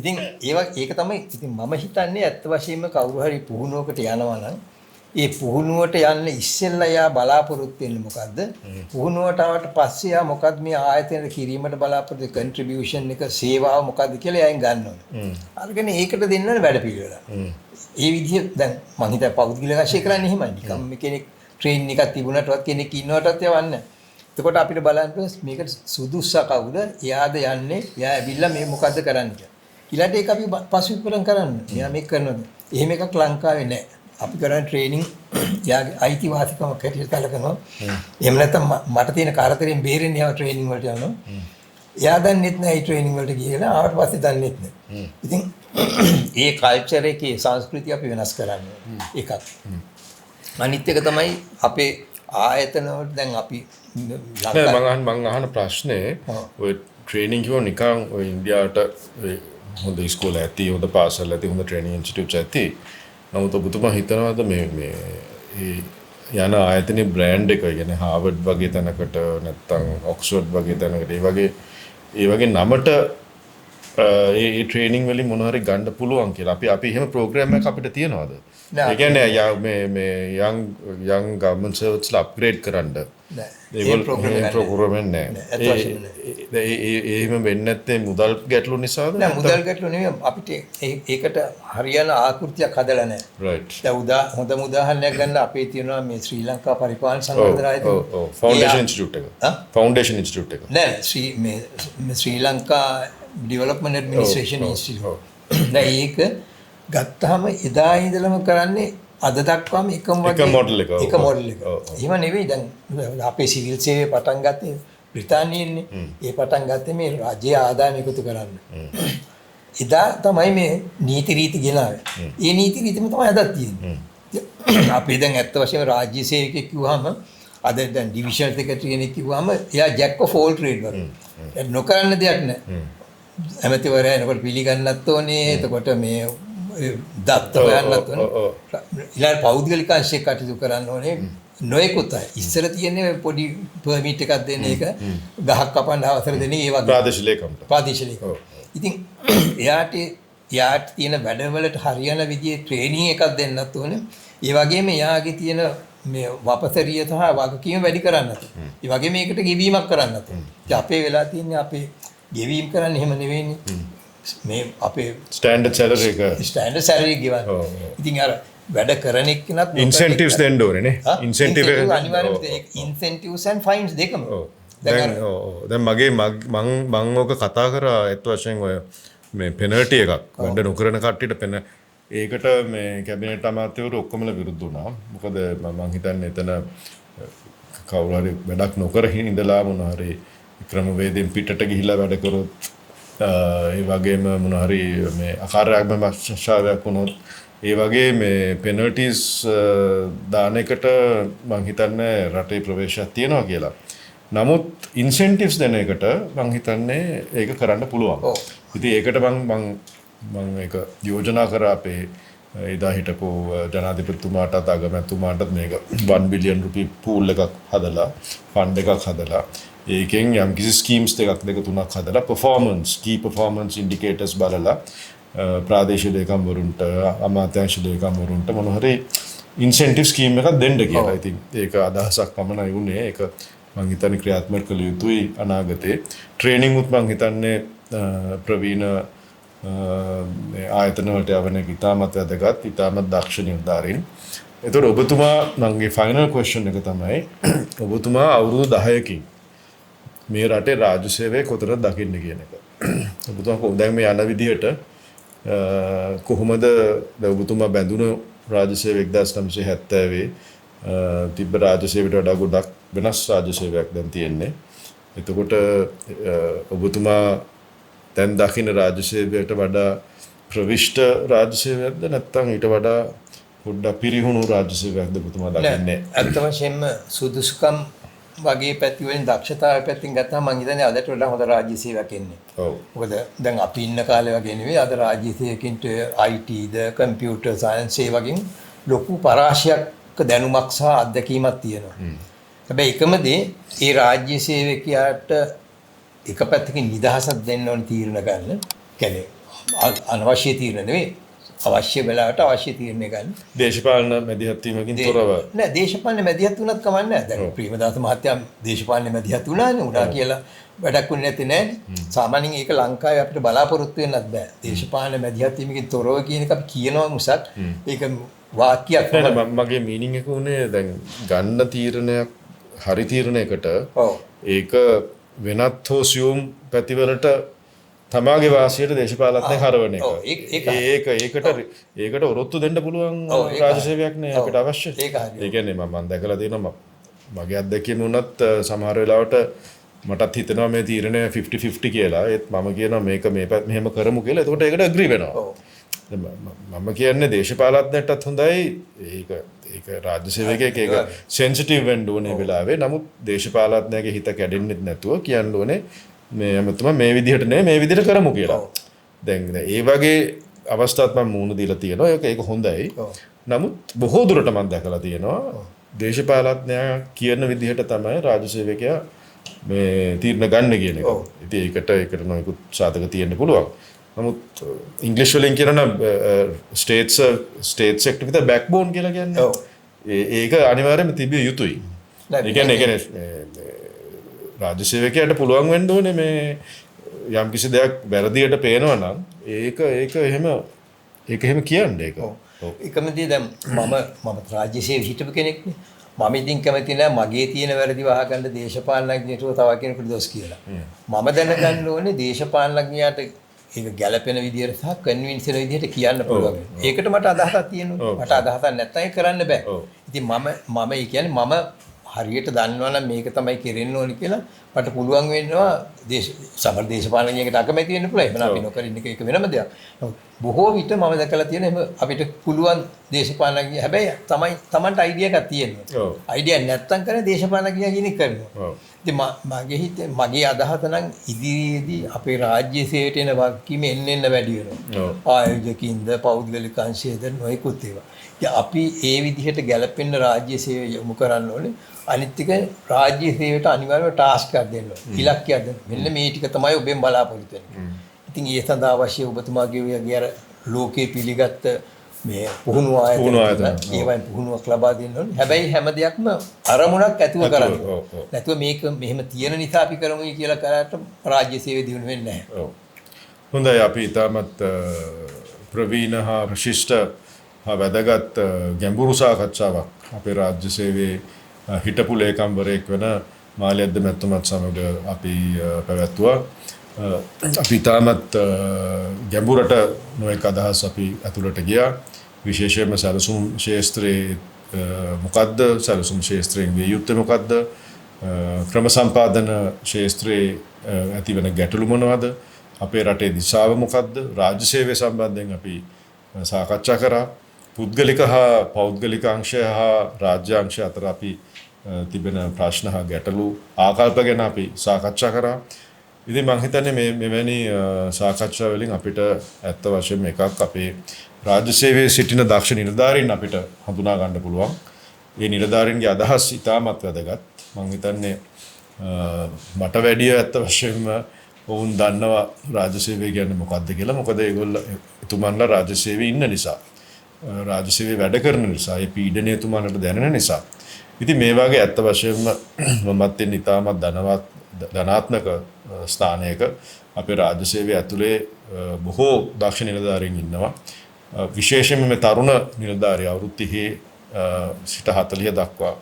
ඉතින් ඒක තමයි ඉතින් මම හිතන්නේ ඇත්ත වශයෙන්ම කවුරු හරි පුහුණුවකට යනවා නම් ඒ පුහුණුවට යන්න ඉස්සෙල්ලා යා බලාපොරොත්තු වෙන්නේ මොකද්ද? පුහුණුවට ආවට පස්සේ යා මොකද්ද මේ ආයතනයට කිරීමට බලාපොරොත්තු කන්ට්‍රිබියුෂන් එක සේවාව මොකද්ද කියලා එයන් ගන්න ඕනේ. අරගෙන ඒකට දෙන්න ඕනේ වැඩ පිළිවෙල. ඒ විදිහ දැන් මම හිතා පෞද්ගලික වශයෙන් කරන්නේ එහෙමයි. නිකම් කෙනෙක් ට්‍රේන් එකක් තිබුණාටවත් කෙනෙක් ඉන්නවටවත් යවන්නේ. එතකොට අපිට බලන්න මේකට සුදුස්සා කවුද? එයාද යන්නේ? එයා ඇවිල්ලා මේ මොකද්ද කරන්නේ කියලා. ඊළඟට ඒක අපි පසුවිපරම් කරන්න. එයා මේක කරනවද? එහෙම එකක් ලංකාවේ නැහැ. අපි කරන්නේ ට්‍රේනින් යාගේ අයිතිවාසිකම කැටියට කලකනවා. එහෙම නැත්නම් මට තියෙන කරදරෙන් බේරෙන්න යාව ට්‍රේනින් වලට යනවා. එයා දන්නෙත් නැහැ ඒ ට්‍රේනින් වලට ගිහලා ආවට පස්සේ දන්නෙත් නැහැ. ඉතින් ඒ කල්චර් එකේ සංස්කෘතිය අපි වෙනස් කරන්න එකක්. අනිත් එක තමයි අපේ ආයතන වලට දැන් අපි මං අහන ප්‍රශ්නේ ඔය ට්‍රේනින් කිව්ව නිකන් ඔය ඉන්දියාවට හොඳ ඉස්කෝල ඇති හොඳ පාසල් ඇති හොඳ ට්‍රේනින් ඉන්ස්ටිටියුට්ස් ඇති. නමුත් ඔබතුමා හිතනවාද මේ යන ආයතනයේ බ්‍රෑන්ඩ් එක කියන්නේ හාවර්ඩ් වගේ තැනකට නැත්නම් ඔක්ස්ෆර්ඩ් වගේ තැනකට ඒ වගේ නමට ඒ ට්‍රේනින් වලින් මොන හරි ගන්න පුළුවන් කියලා අපි එහෙම ප්‍රෝග්‍රෑම් එකක් අපිට තියනවාද? ඒ කියන්නේ මේ young government servants අප්ග්‍රේඩ් කරන්න ඒගොල්ලෝ ප්‍රෝග්‍රෑම් නැහැ. එහෙම වෙන්නේ නැත්තේ මුදල් ගැටලු නිසාද? නෑ මුදල් ගැටලු නෙවෙයි අපිට ඒකට හරියන ආකෘතියක් හදලා නැහැ. රයිට්. දැන් හොඳම උදාහරණයක් ගන්න අපේ තියෙනවා මේ ශ්‍රී ලංකා පරිපාලන සංවර්ධන ආයතන. ෆවුන්ඩේෂන් ඉන්ස්ටිටියුට් එක. ෆවුන්ඩේෂන් ඉන්ස්ටිටියුට් එක. නෑ ශ්‍රී ලංකා ඩෙවලොප්මන්ට් ඇඩ්මිනිස්ට්‍රේෂන් ඉන්ස්ටිටියුට්. දැන් ඒක ගත්තාම එදා ඉඳලම කරන්නේ අද දක්වාම එකම මොඩල් එක. එහෙම නෙවෙයි දැන් අපේ සිවිල් සේවය පටන් ගත්තේ බ්‍රිතාන්‍යයෙන්නේ. ඒ පටන් ගත්තේ මේ රාජ්‍ය ආදායම එකතු කරන්න. එදා තමයි මේ නීති රීති ගෙනාවේ. ඒ නීති රීතිම තමයි අදත් තියෙන්නේ. අපි දැන් ඇත්ත වශයෙන්ම රාජ්‍ය සේවකයෙක් කිව්වහම අද දැන් ඩිවිෂනල් සෙක්‍රටරි කෙනෙක් කිව්වහම එයා ජැක් ඔෆ් ඕල් ට්‍රේඩ් වගේ. නොකරන්න දෙයක් නැහැ. ඇමතිවරයා එනකොට පිළිගන්නත් ඕනේ. එතකොට මේ දත්ත හොයන්නත් ඕනේ. ඊළඟ පෞද්ගලික අංශයක කටයුතු කරන්න ඕනේ. නොයෙකුත් අය. ඉස්සර තියෙන්නේ පොඩි පර්මිට් එකක් දෙන එක, ගහක් කපන්න අවසර දෙන ඒ වගේ. ප්‍රාදේශීය ලේකම්. ඉතින් එයාට තියෙන වැඩවලට හරියන විදිහේ ට්‍රේනින් එකක් දෙන්නත් ඕනේ. ඒ වගේම එයාගේ තියෙන මේ වපසරිය සහ වගකීම වැඩි කරන්නත්. ඒ වගේම මේකට ගෙවීමක් කරන්නත්. ඉතින් අපේ වෙලා තියෙන්නේ අපේ ගෙවීම් කරන්නේ එහෙම නෙවෙයිනේ. මේ අපේ ස්ටෑන්ඩඩ් සැලරි ගෙවන්න. ඉතින් අර වැඩ කරන එක්කනත් ඉන්සෙන්ටිව්ස් දෙන්න ඕනේ නේ. ඉන්සෙන්ටිව් අනිවාර්යයෙන්ම ඉන්සෙන්ටිව්ස් and fines දෙකම. දැන් මගේ මං ඕක කතා කරා ඇත්ත වශයෙන් ඔය මේ පෙනල්ටි එකක් වැඩ නොකරන කට්ටියට පෙන ඒකට මේ කැබිනට් අමාත්‍යවරු ඔක්කොමලා විරුද්ධ වුණා. මොකද මම හිතන්නේ එතන කවුරු හරි වැඩක් නොකර ඉඳලා මොන හරි ක්‍රමවේදයෙන් පිටට ගිහිලා වැඩ කරොත් ඒ වගේම මොන හරි මේ අකාර්යාත්මක වුණොත් ඒ වගේ මේ පෙනල්ටිස් දාන එකට මම හිතන්නේ රටේ ප්‍රවේශයක් තියෙනවා කියලා. නමුත් ඉන්සෙන්ටිව්ස් දෙන එකට මම හිතන්නේ ඒක කරන්න පුළුවන්. ඉතින් ඒකට මම ඒක යෝජනා කරා අපේ එදා හිටපු ජනාධිපතිතුමාටත් අගමැතිතුමාටත් මේක 1 බිලියන් රුපී පූල් එකක් හදලා ෆන්ඩ් එකක් හදලා ඒකෙන් යම්කිසි ස්කීම්ස් දෙක තුනක් හදලා කී පර්ෆෝමන්ස් ඉන්ඩිකේටර්ස් බලලා ප්‍රාදේශීය ලේකම්වරුන්ට අමාත්‍යාංශ ලේකම්වරුන්ට මොන හරි ඉන්සෙන්ටිව් ස්කීම් එකක් දෙන්න කියලා. ඉතින් ඒක අදහසක් පමණයි වුණේ. ඒක මම හිතන්නේ ක්‍රියාත්මක කළ යුතුයි අනාගතේ. ට්‍රේනින්ග් උත් මම හිතන්නේ ප්‍රවීණ ආයතන වලට යවන එක ඉතාමත් වැදගත්, ඉතාමත් දක්ෂ නිලධාරීන්. ඒතකොට ඔබතුමා මගේ ෆයිනල් ක්වෙස්චන් එක තමයි ඔබතුමා අවුරුදු 10කින් මේ රටේ රාජ්‍ය සේවය කොතනද දකින්න කියන එක. ඔබතුමා දැන් මේ යන විදිහට කොහොමද ඔබතුමා බැඳුණු රාජ්‍ය සේවය 1970 තිබ්බ රාජ්‍ය සේවයට වඩා ගොඩක් වෙනස් රාජ්‍ය සේවයක් දැන් තියෙන්නේ. එතකොට ඔබතුමා දැන් දකින්න රාජ්‍ය සේවයට වඩා ප්‍රවිෂ්ඨ රාජ්‍ය සේවයක්ද නැත්නම් ඊට වඩා පොඩ්ඩක් පිරිහුණු රාජ්‍ය සේවයක්ද ඔබතුමා දකින්නේ? ඇත්ත වශයෙන්ම සුදුසුකම් වගේ පැති වලින් දක්ෂතාවය පැත්තෙන් ගත්තාම මම හිතන්නේ අදට වඩා හොඳ රාජ්‍ය සේවයක් එන්නේ. ඔව්. මොකද දැන් අපි ඉන්න කාලේ වගේ නෙවෙයි අද රාජ්‍ය සේවකින්ට IT ද කම්පියුටර් සයන්ස් ඒ වගේ ලොකු පරාශයක් දැනුමක් සහ අත්දැකීමක් තියෙනවා. හැබැයි එකම දේ ඒ රාජ්‍ය සේවකයාට එක පැත්තකින් නිදහසක් දෙන්න ඕන තීරණ ගන්න. කියන්නේ අනවශ්‍ය තීරණ නෙවෙයි. අවශ්‍ය වෙලාවට අවශ්‍ය තීරණ ගන්න. දේශපාලන මැදිහත් වීමකින් තොරව. නෑ දේශපාලන මැදිහත් වුණත් කමක් නෑ. දැන් ප්‍රේමදාස මහත්තයා දේශපාලන මැදිහත් වුණානේ. උනා කියලා වැඩක් වුණේ නැති නෑනේ. සාමාන්‍යයෙන් ඒක ලංකාවේ අපිට බලාපොරොත්තු වෙන්නත් බෑ. දේශපාලන මැදිහත් වීමකින් තොරව කියන එක අපි කියනවා මුසක් ඒක වාක්‍යයක් නෑ. මගේ මීනින් එක උනේ දැන් ගන්න තීරණයක් හරි තීරණයකට ඒක වෙනත් හෝ සියුම් පැතිවලට තමාගේ වාසියට දේශපාලනය හරවන එක. ඒකට ඔරොත්තු දෙන්න පුළුවන් රාජ්‍ය සේවයක් නේ අපිට අවශ්‍ය. ඒ කියන්නේ මම දැකලා තියෙනවා මගේ අත්දැකීම වුණත් සමහර වෙලාවට මටත් හිතෙනවා මේ තීරණය 50-50 කියලා. ඒත් මම කියනවා මේක මෙහෙම කරමු කියලා. එතකොට ඒකට ඇග්‍රී වෙනවා. මම කියන්නේ දේශපාලනයටත් හොඳයි ඒක රාජ්‍ය සේවකයෙක් ඒක සෙන්සිටිව් වෙන්න ඕනේ වෙලාවේ. නමුත් දේශපාලනඥයාගේ හිත කැඩෙන්නේ නැතුව කියන්න ඕනේ මේ අමතුමා මේ විදිහට නේ මේ විදිහට කරමු කියලා. දැන් ඒ වගේ අවස්ථාවක් මම මුණ දීලා තියෙනවා. ඒක හොඳයි. නමුත් බොහෝ දුරට මම දැකලා තියෙනවා දේශපාලනඥයා කියන විදිහට තමයි රාජ්‍ය සේවකයා මේ තීරණ ගන්න කියන එක. ඉතින් ඒකට නොයෙකුත් සාධක තියෙන්න පුළුවන්. නමුත් ඉංග්‍රීසි වලින් කියනවා ස්ටේට්ස් එක්ට විතර බෑක්බෝන් කියලා කියන්නේ. ඒක අනිවාර්යයෙන්ම තිබිය යුතුයි. ඒ කියන්නේ රාජ්‍ය සේවකයාට පුළුවන් වෙන්න ඕනේ මේ යම් කිසි දෙයක් වැරදියට පේනවා නම් ඒක එහෙම කියන්නේ ඒක. එකම දේ දැන් මම රාජ්‍ය සේවයේ හිටපු කෙනෙක්නේ. මම ඉතින් කැමති නෑ මගේ තියෙන වැරදි වහගන්න දේශපාලනඥයෙකුට තව කෙනෙකුට දොස් කියලා. මම දැනගන්න ඕනේ දේශපාලනඥයාට ඒක ගැළපෙන විදියට සහ කන්වින්ස් වෙන විදියට කියන්න පුළුවන්. ඒකට මට අදහසක් තියෙනවා. මට අදහසක් නැත්නම් ඒක කරන්න බෑ. ඉතින් මම ඒ කියන්නේ මම හරියට දන්නවා නම් මේක තමයි කෙරෙන්න ඕනි කියලා මට පුළුවන් වෙනවා සමහර දේශපාලනඥයෙකුට අකමැති වෙන්න පුළුවන්. එහෙනම් අපි නොකර ඉන්න එක වෙනම දෙයක්. බොහෝ විට මම දැකලා තියෙන එහෙම අපිට පුළුවන් දේශපාලනඥය හැබැයි තමන්ට අයිඩියා එකක් තියෙනවා. අයිඩියා නැත්තම් කරන්නේ දේශපාලනඥයා කියන එක කරනවා. ඉතින් මගේ අදහස නම් ඉදිරියේදී අපේ රාජ්‍ය සේවයට එන වගකීම එන්න වැඩි වෙනවා. ආයෝජකින්ද පෞද්ගලික අංශයේද නොයෙකුත් ඒවා. අපි ඒ විදිහට ගැලපෙන්න රාජ්‍ය සේවය යොමු කරන්න ඕනේ. අනිත් එක රාජ්‍ය සේවයට අනිවාර්යව ටාස්ක් එකක් දෙන්න ඕනේ. ඉලක්කයක් දෙන්න. මෙන්න මේ ටික තමයි ඔබෙන් බලාපොරොත්තු වෙන්නේ. ඉතින් ඒ සඳහා අවශ්‍ය ඔබතුමාගේ වගේ අර ලෝකේ පිළිගත්ත මේ පුහුණුව ආයතන ඒවයින් පුහුණුවක් ලබා දෙන්න ඕනේ. හැබැයි හැම දෙයක්ම අරමුණක් ඇතුව කරන්න. නැතුව මේක මෙහෙම තියෙන නිසා අපි කරමුයි කියලා කරාට රාජ්‍ය සේවය දිනු වෙන්නේ නැහැ. හොඳයි අපි ඊටමත් ප්‍රවීණ හා විශිෂ්ට වැදගත් ගැඹුරු සාකච්ඡාවක් අපේ රාජ්‍ය සේවයේ හිටපු ලේකම්වරයෙක් වෙන මාලියද්ද මැතිතුමත් සමග අපි පැවැත්තුවා. අපි ඉතාමත් ගැඹුරට නොයෙක් අදහස් අපි ඇතුළට ගියා. විශේෂයෙන්ම සැලසුම් ශේෂ්ත්‍රයේ මොකද්ද, සැලසුම් ශේෂ්ත්‍රයෙන් විය යුත්තේ මොකද්ද, ක්‍රම සම්පාදන ශේෂ්ත්‍රයේ ඇතිවන ගැටලු මොනවද, අපේ රටේ දිශාව මොකද්ද, රාජ්‍ය සේවය සම්බන්ධයෙන් අපි සාකච්ඡා කරා. පුද්ගලික හා පෞද්ගලික අංශය හා රාජ්‍ය අංශය අතර අපි තිබෙන ප්‍රශ්න හා ගැටලු ආකල්ප ගැන අපි සාකච්ඡා කරා. ඉතින් මම හිතන්නේ මෙවැනි සාකච්ඡා වලින් අපිට ඇත්ත වශයෙන්ම එකක් අපේ රාජ්‍ය සේවයේ සිටින දක්ෂ නිලධාරීන් අපිට හඳුනා ගන්න පුළුවන්. ඒ නිලධාරීන්ගේ අදහස් ඉතාමත් වැදගත්. මම හිතන්නේ මට වැඩිය ඇත්ත වශයෙන්ම ඔවුන් දන්නවා රාජ්‍ය සේවය කියන්නේ මොකක්ද කියලා. මොකද ඒගොල්ලෝ එතුමන්ලා රාජ්‍ය සේවයේ ඉන්න නිසා, රාජ්‍ය සේවයේ වැඩ කරන නිසා, ඒ පීඩනය එතුමන්ලට දැනෙන නිසා. ඉතින් මේ වගේ ඇත්ත වශයෙන්ම මමත් එන්න ඉතාමත් ධනාත්මක ස්ථානයක අපේ රාජ්‍ය සේවය ඇතුලේ බොහෝ දක්ෂ නිලධාරීන් ඉන්නවා. විශේෂයෙන්ම මේ තරුණ නිලධාරී අවුරුදු 30 සිට 40 දක්වා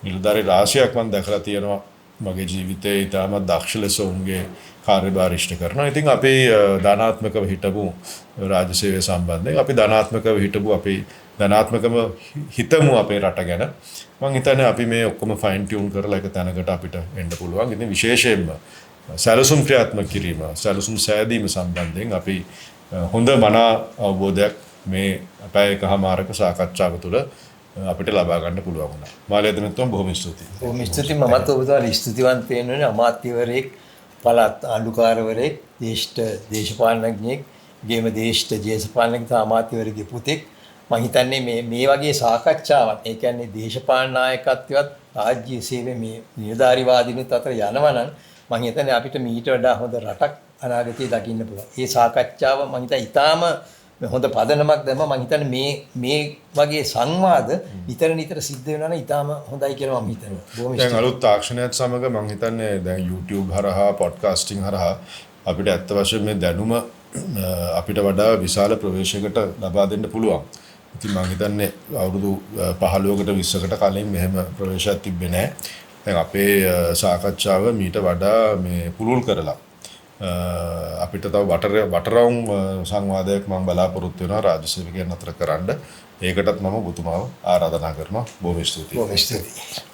නිලධාරී රාශියක් මම දැකලා තියෙනවා මගේ ජීවිතේ. ඉතාමත් දක්ෂ ලෙස උන්ගේ කාර්යභාර ඉෂ්ට කරනවා. ඉතින් අපි ධනාත්මකව හිටපු රාජ්‍ය සේවය සම්බන්ධයෙන් අපි ධනාත්මකව හිටපු අපි ධනාත්මකව හිතමු අපේ රට ගැන. මම හිතන්නේ අපි මේ ඔක්කොම ෆයින් ටියුන් කරලා එක තැනකට අපිට එන්න පුළුවන්. ඉතින් විශේෂයෙන්ම සැලසුම් ක්‍රියාත්මක කිරීම, සැලසුම් සෑදීම සම්බන්ධයෙන් අපි හොඳ මනා අවබෝධයක් මේ පැය එකමාරක සාකච්ඡාව තුළ අපිට ලබා ගන්න පුළුවන් වුණා. මාළේ දෙනතුන් බොහොම ස්තුතියි. බොහොම ස්තුතියි. මමත් ඔබතුමාට ස්තුතිවන්ත වෙනවා. අමාත්‍යවරයෙක්, පළාත් ආණ්ඩුකාරවරයෙක්, දේශපාලනඥයෙක්, ගේම දේශපාලනඥයෙක් තම අමාත්‍යවරයෙක්ගේ පුතෙක්. මම හිතන්නේ මේ වගේ සාකච්ඡාවක්, ඒ කියන්නේ දේශපාලන නායකත්වයත් රාජ්‍ය සේවයේ මේ නිලධාරීවාදීනුත් අතර යනවා නම් මම හිතන්නේ අපිට මීට වඩා හොඳ රටක් අනාගතයේ දකින්න පුළුවන්. ඒ සාකච්ඡාව මම හිතන්නේ ඊටාම හොඳ පදනමක් දැම්මා. මම හිතන්නේ මේ වගේ සංවාද නිතර සිද්ධ වෙනවා නම් ඊටාම හොඳයි කියලා මම හිතනවා. බොහොම දැන් අලුත් තාක්ෂණයත් සමග මම හිතන්නේ දැන් YouTube හරහා පොඩ්කාස්ටිං හරහා අපිට ඇත්ත වශයෙන්ම මේ දැනුම අපිට වඩා විශාල ප්‍රවේශයකට ලබා දෙන්න පුළුවන්. ඉතින් මම හිතන්නේ අවුරුදු 15කට 20කට කලින් මෙහෙම ප්‍රවේශයක් තිබ්බේ නැහැ. දැන් අපේ සාකච්ඡාව මීට වඩා මේ පුළුල් කරලා අපිට තව වටරවුම් සංවාදයක් මම බලාපොරොත්තු වෙනවා රාජ්‍ය සේවකයන් අතර කරන්න. ඒකටත් මම ඔබතුමාව ආරාධනා කරනවා. බොහොම ස්තුතියි. බොහොම ස්තුතියි.